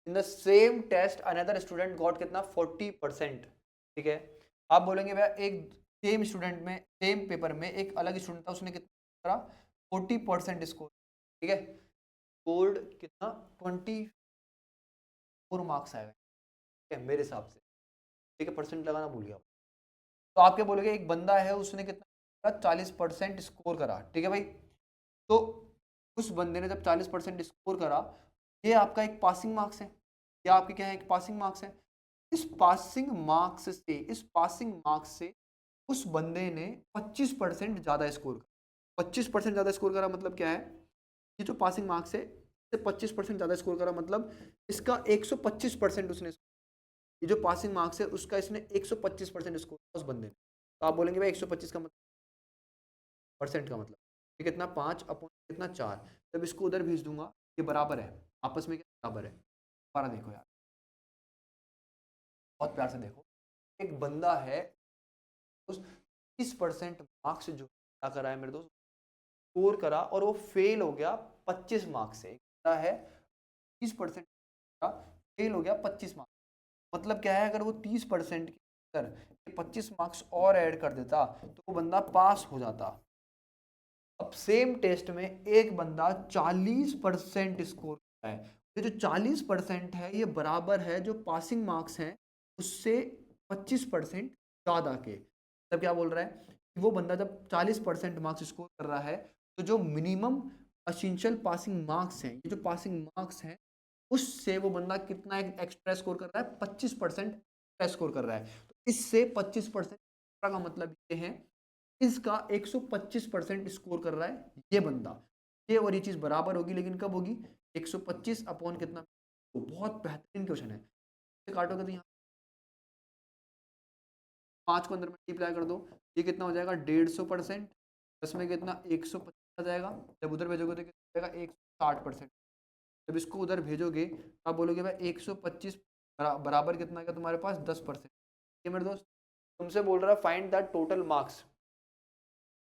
In the same test another student got कितना 40%, ठीक है। आप बोलेंगे भैया एक सेम स्टूडेंट में सेम पेपर में एक अलग स्टूडेंट था उसने कितना करा 40% स्कोर, ठीक है। स्कोर्ड कितना 24 मार्क्स आएगा, ठीक है मेरे हिसाब से, ठीक है। परसेंट लगाना भूल गया। तो आप क्या बोलोगे एक बंदा है उसने कितना 40% स्कोर करा, ठीक है भाई। तो उस बंदे ने जब 40% स्कोर करा ये आपका एक पासिंग मार्क्स है, ये आपके क्या है एक पासिंग मार्क्स है। इस पासिंग मार्क्स से उस बंदे ने 25% ज्यादा स्कोर करा। 25% ज्यादा स्कोर करा मतलब क्या है, ये जो पासिंग मार्क्स है इससे 25% ज्यादा स्कोर करा मतलब इसका 125% उसने, ये जो पासिंग मार्क्स है उसका इसने 125% स्कोर उस बंदे ने। तो आप बोलेंगे भाई 125 का मतलब परसेंट का मतलब ये कितना 5 अपॉन कितना 4, जब इसको उधर भेज दूंगा ये बराबर है आपस में, क्या बराबर है। दोबारा देखो यार बहुत प्यार से देखो, एक बंदा है उस 30% मार्क्स जो क्या करा है मेरे दोस्त स्कोर करा और वो फेल हो गया 25 मार्क्स से। क्या है 30% का फेल हो गया 25 मार्क्स, मतलब क्या है अगर वो 30% के अंदर 25 मार्क्स और ऐड कर देता तो वो बंदा पास हो जाता। अब सेम टेस्ट में एक बंदा 40% स्कोर करता है, ये जो 40% है ये बराबर है जो पासिंग मार्क्स हैं उससे 25% ज्यादा के। तब क्या बोल रहा है कि वो बंदा जब 40% मार्क्स स्कोर कर रहा है तो जो मिनिमम असेंशियल पासिंग मार्क्स हैं, ये जो पासिंग मार्क्स हैं उससे वो बंदा कितना एक्स्ट्रा स्कोर कर रहा है 25% एक्स्ट्रा स्कोर कर रहा है। तो इससे 25% का मतलब ये है इसका 125% स्कोर कर रहा है ये बंदा, ये और ये चीज बराबर होगी लेकिन कब होगी 125 अपॉन कितना। तो बहुत बेहतरीन क्वेश्चन है, काटोगे तो यहाँ 5 को अंदर मल्टीप्लाई कर दो ये कितना हो जाएगा 150%, प्लस में कितना 125 आ जाएगा, जब उधर भेजोगे तो कितना हो जाएगा 160%। जब इसको उधर भेजोगे तो आप बोलोगे भाई 125 बराबर कितना आएगा तुम्हारे पास 10%। ये मेरे दोस्त तुमसे बोल रहा है find the total marks,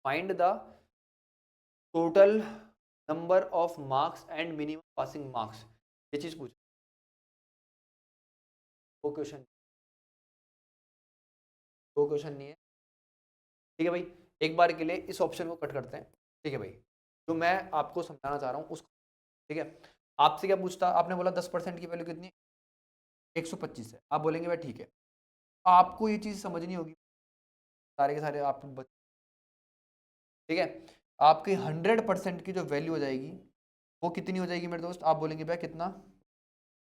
find the total number of marks and minimum passing marks, ये चीज पूछ वो क्वेश्चन, वो क्वेश्चन नहीं है, ठीक है भाई। एक बार के लिए इस ऑप्शन को कट करते हैं, ठीक है भाई। जो मैं आपको समझाना चाह रहा हूँ उसको, ठीक है। आपसे क्या पूछता, आपने बोला 10% की वैल्यू कितनी, 125 है। आप बोलेंगे भाई ठीक है, आपको ये चीज़ समझनी होगी, सारे के सारे आप ठीक है, आपकी 100% की जो वैल्यू हो जाएगी वो कितनी हो जाएगी मेरे दोस्त? आप बोलेंगे भाई कितना?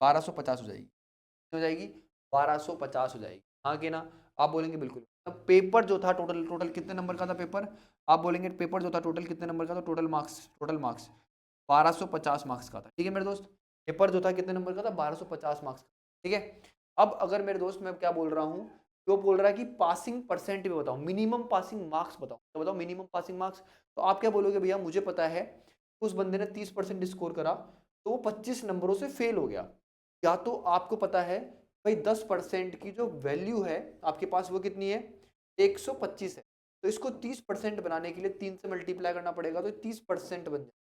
1250 हो जाएगी। कितनी हो जाएगी? 1250 हो जाएगी, हाँ कि ना? आप बोलेंगे बिल्कुल। अब पेपर जो था टोटल टोटल कितने नंबर का था पेपर? आप बोलेंगे पेपर जो था टोटल कितने नंबर का था? टोटल मार्क्स 1250 मार्क्स का था। ठीक है मेरे दोस्त, पेपर जो था कितने नंबर का था? 1250 मार्क्स का। ठीक है, अब अगर मेरे दोस्त मैं क्या बोल रहा हूँ, वो बोल रहा है कि पासिंग परसेंट भी बताओ, मिनिमम पासिंग मार्क्स बताओ, तो बताओ मिनिमम पासिंग मार्क्स। तो आप क्या बोलोगे? भैया मुझे पता है उस बंदे ने 30% स्कोर करा तो वो 25 नंबरों से फेल हो गया। या तो आपको पता है भाई 10% की जो वैल्यू है आपके पास वो कितनी है? 125 है। तो इसको 30% बनाने के लिए 3 से मल्टीप्लाई करना पड़ेगा, तो 30% बन जाए।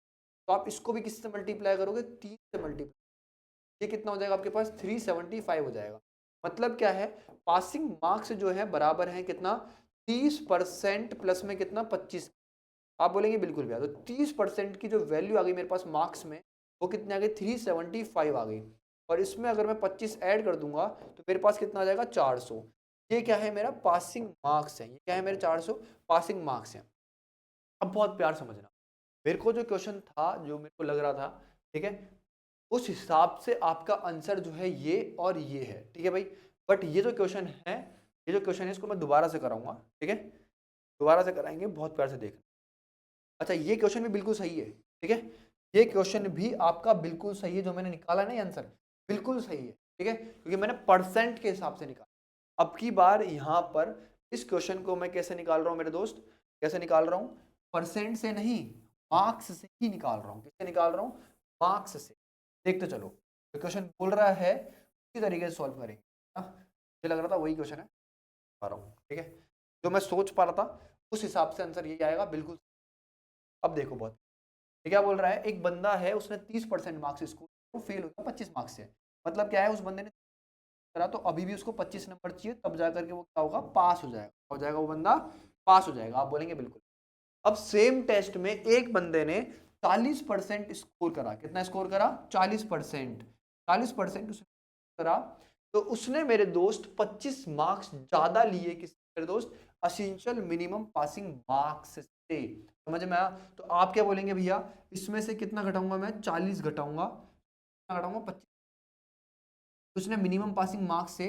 तो आप इसको भी किससे मल्टीप्लाई करोगे? 3 से मल्टीप्लाई। ये कितना हो जाएगा आपके पास? 375 हो जाएगा। मतलब क्या है? पासिंग मार्क्स जो है बराबर है कितना? 30% प्लस में कितना? 25। आप बोलेंगे बिल्कुल भैया, तो 30% की जो वैल्यू आ गई मेरे पास मार्क्स में वो कितने आ गई? 375 आ गई। और इसमें अगर मैं 25 ऐड कर दूंगा तो मेरे पास कितना आ जाएगा? 400। ये क्या है? मेरा पासिंग मार्क्स है। ये क्या है? मेरे 400 पासिंग मार्क्स हैं। अब बहुत प्यार समझना, मेरे को जो क्वेश्चन था, जो मेरे को लग रहा था, ठीक है, उस हिसाब से आपका आंसर जो है ये और ये है। ठीक है भाई, बट ये जो क्वेश्चन है, ये जो क्वेश्चन है इसको मैं दोबारा से कराऊंगा। ठीक है, दोबारा से कराएंगे, बहुत प्यार से देखना। अच्छा, ये क्वेश्चन भी बिल्कुल सही है। ठीक है, ये क्वेश्चन भी आपका बिल्कुल सही है, जो मैंने निकाला ना ये आंसर बिल्कुल सही है। ठीक है, क्योंकि मैंने परसेंट के हिसाब से निकाला। अब की बार यहाँ पर इस क्वेश्चन को मैं कैसे निकाल रहा हूँ मेरे दोस्त? कैसे निकाल रहा हूँ? परसेंट से नहीं, मार्क्स से ही निकाल रहा हूँ। किससे निकाल रहा हूँ? मार्क्स से। देखते चलो, जो क्वेश्चन बोल रहा है उसी तरीके से सॉल्व करेंगे। मुझे लग रहा था वही क्वेश्चन है, पा रहा हूँ। ठीक है, जो मैं सोच पा रहा था उस हिसाब से आंसर यही आएगा बिल्कुल। अब देखो, बहुत ये क्या बोल रहा है? एक बंदा है, उसने 30% मार्क्स स्कोर, वो फेल हो गया 25 मार्क्स से। मतलब क्या है? उस बंदे ने करा तो अभी भी उसको 25 नंबर चाहिए, तब जाकर के वो क्या होगा? पास हो जाएगा। हो जाएगा वो बंदा पास हो जाएगा। आप बोलेंगे बिल्कुल। अब सेम टेस्ट में एक बंदे ने 40% स्कोर करा। कितना स्कोर करा? 40%। 40% उसने करा तो उसने मेरे दोस्त 25 मार्क्स ज्यादा लिए। किस मेरे दोस्त? असेंशियल मिनिमम पासिंग मार्क्स से। समझ में आया? तो आप क्या बोलेंगे भैया? इसमें से कितना घटाऊंगा मैं? 40 घटाऊंगा, कितना घटाऊंगा? 25। उसने मिनिमम पासिंग मार्क्स से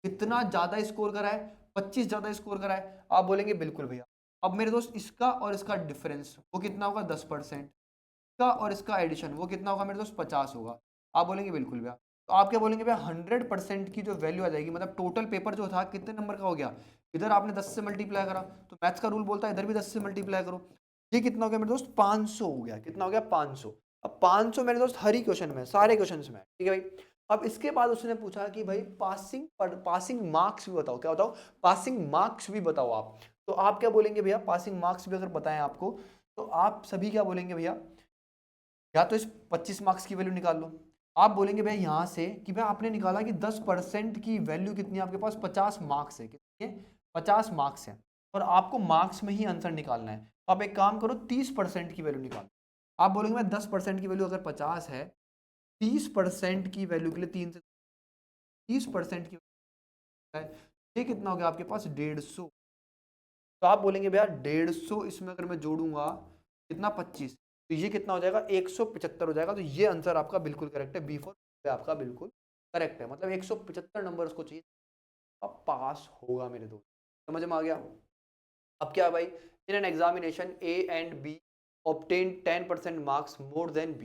कितना ज्यादा स्कोर करा है? 25 ज्यादा स्कोर करा है। आप बोलेंगे बिल्कुल भैया। अब मेरे दोस्त इसका और इसका डिफरेंस वो कितना होगा? 10%। इसका और इसका एडिशन वो कितना होगा मेरे दोस्त? 50 होगा। आप बोलेंगे बिल्कुल भैया। तो आप क्या बोलेंगे भैया? 100% की जो वैल्यू आ जाएगी, मतलब टोटल पेपर जो था कितने नंबर का हो गया? इधर आपने 10 से मल्टीप्लाई करा तो मैथ्स का रूल बोलता है इधर भी 10 से मल्टीप्लाई करो। ये कितना हो गया मेरे दोस्त? 500 हो गया। कितना हो गया? 500। अब 500 मेरे दोस्त हर ही क्वेश्चन में, सारे क्वेश्चन में। ठीक है भाई, अब इसके बाद उसने पूछा कि भाई पासिंग मार्क्स भी बताओ। क्या बताओ? पासिंग मार्क्स भी बताओ आप। तो आप क्या बोलेंगे भैया? पासिंग मार्क्स भी अगर बताएं आपको तो आप सभी क्या बोलेंगे भैया? या तो इस 25 मार्क्स की वैल्यू निकाल लो। आप बोलेंगे भैया यहाँ से कि भाई आपने निकाला कि 10% की वैल्यू कितनी है आपके पास? 50 मार्क्स है। कितनी है? 50 मार्क्स है, और आपको मार्क्स में ही आंसर निकालना है। तो आप एक काम करो, 30% की वैल्यू निकालो। आप बोलेंगे भाई 10% की वैल्यू अगर 50 है, 30% की वैल्यू के लिए 3 से 30% की है, ये कितना हो गया आपके पास? 150। तो आप बोलेंगे भैया 150 इसमें अगर मैं जोड़ूंगा कितना? 25। तो ये कितना हो जाएगा? 175 हो जाएगा। तो ये आंसर आपका बिल्कुल करेक्ट है, B4 आपका बिल्कुल करेक्ट है। मतलब 175 नंबर उसको चाहिए, अब पास होगा मेरे दोस्त। समझ में आ गया? अब क्या है भाई? In an examination A and B obtain 10% marks more then B।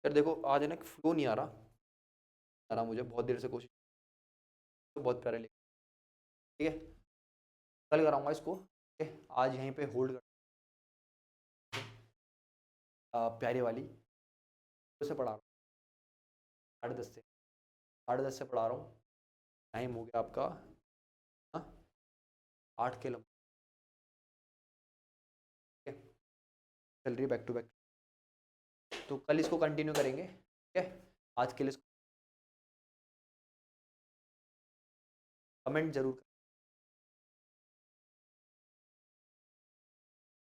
यार देखो, आज है ना फ्लो नहीं आ रहा मुझे, बहुत देर से कोशिश, तो बहुत प्यारे लिख। ठीक है, कल कराऊंगा इसको। ठीक है, आज यहीं पे होल्ड कर, प्यारे वाली से पढ़ा रहा हूँ। 10:30 से 10:30 से पढ़ा रहा हूँ। टाइम हो गया आपका, हाँ, 8 के लम्बे। ठीक है, चल रही है बैक टू बैक। तो कल इसको कंटिन्यू करेंगे। ठीक है, आज के लिए कमेंट जरूर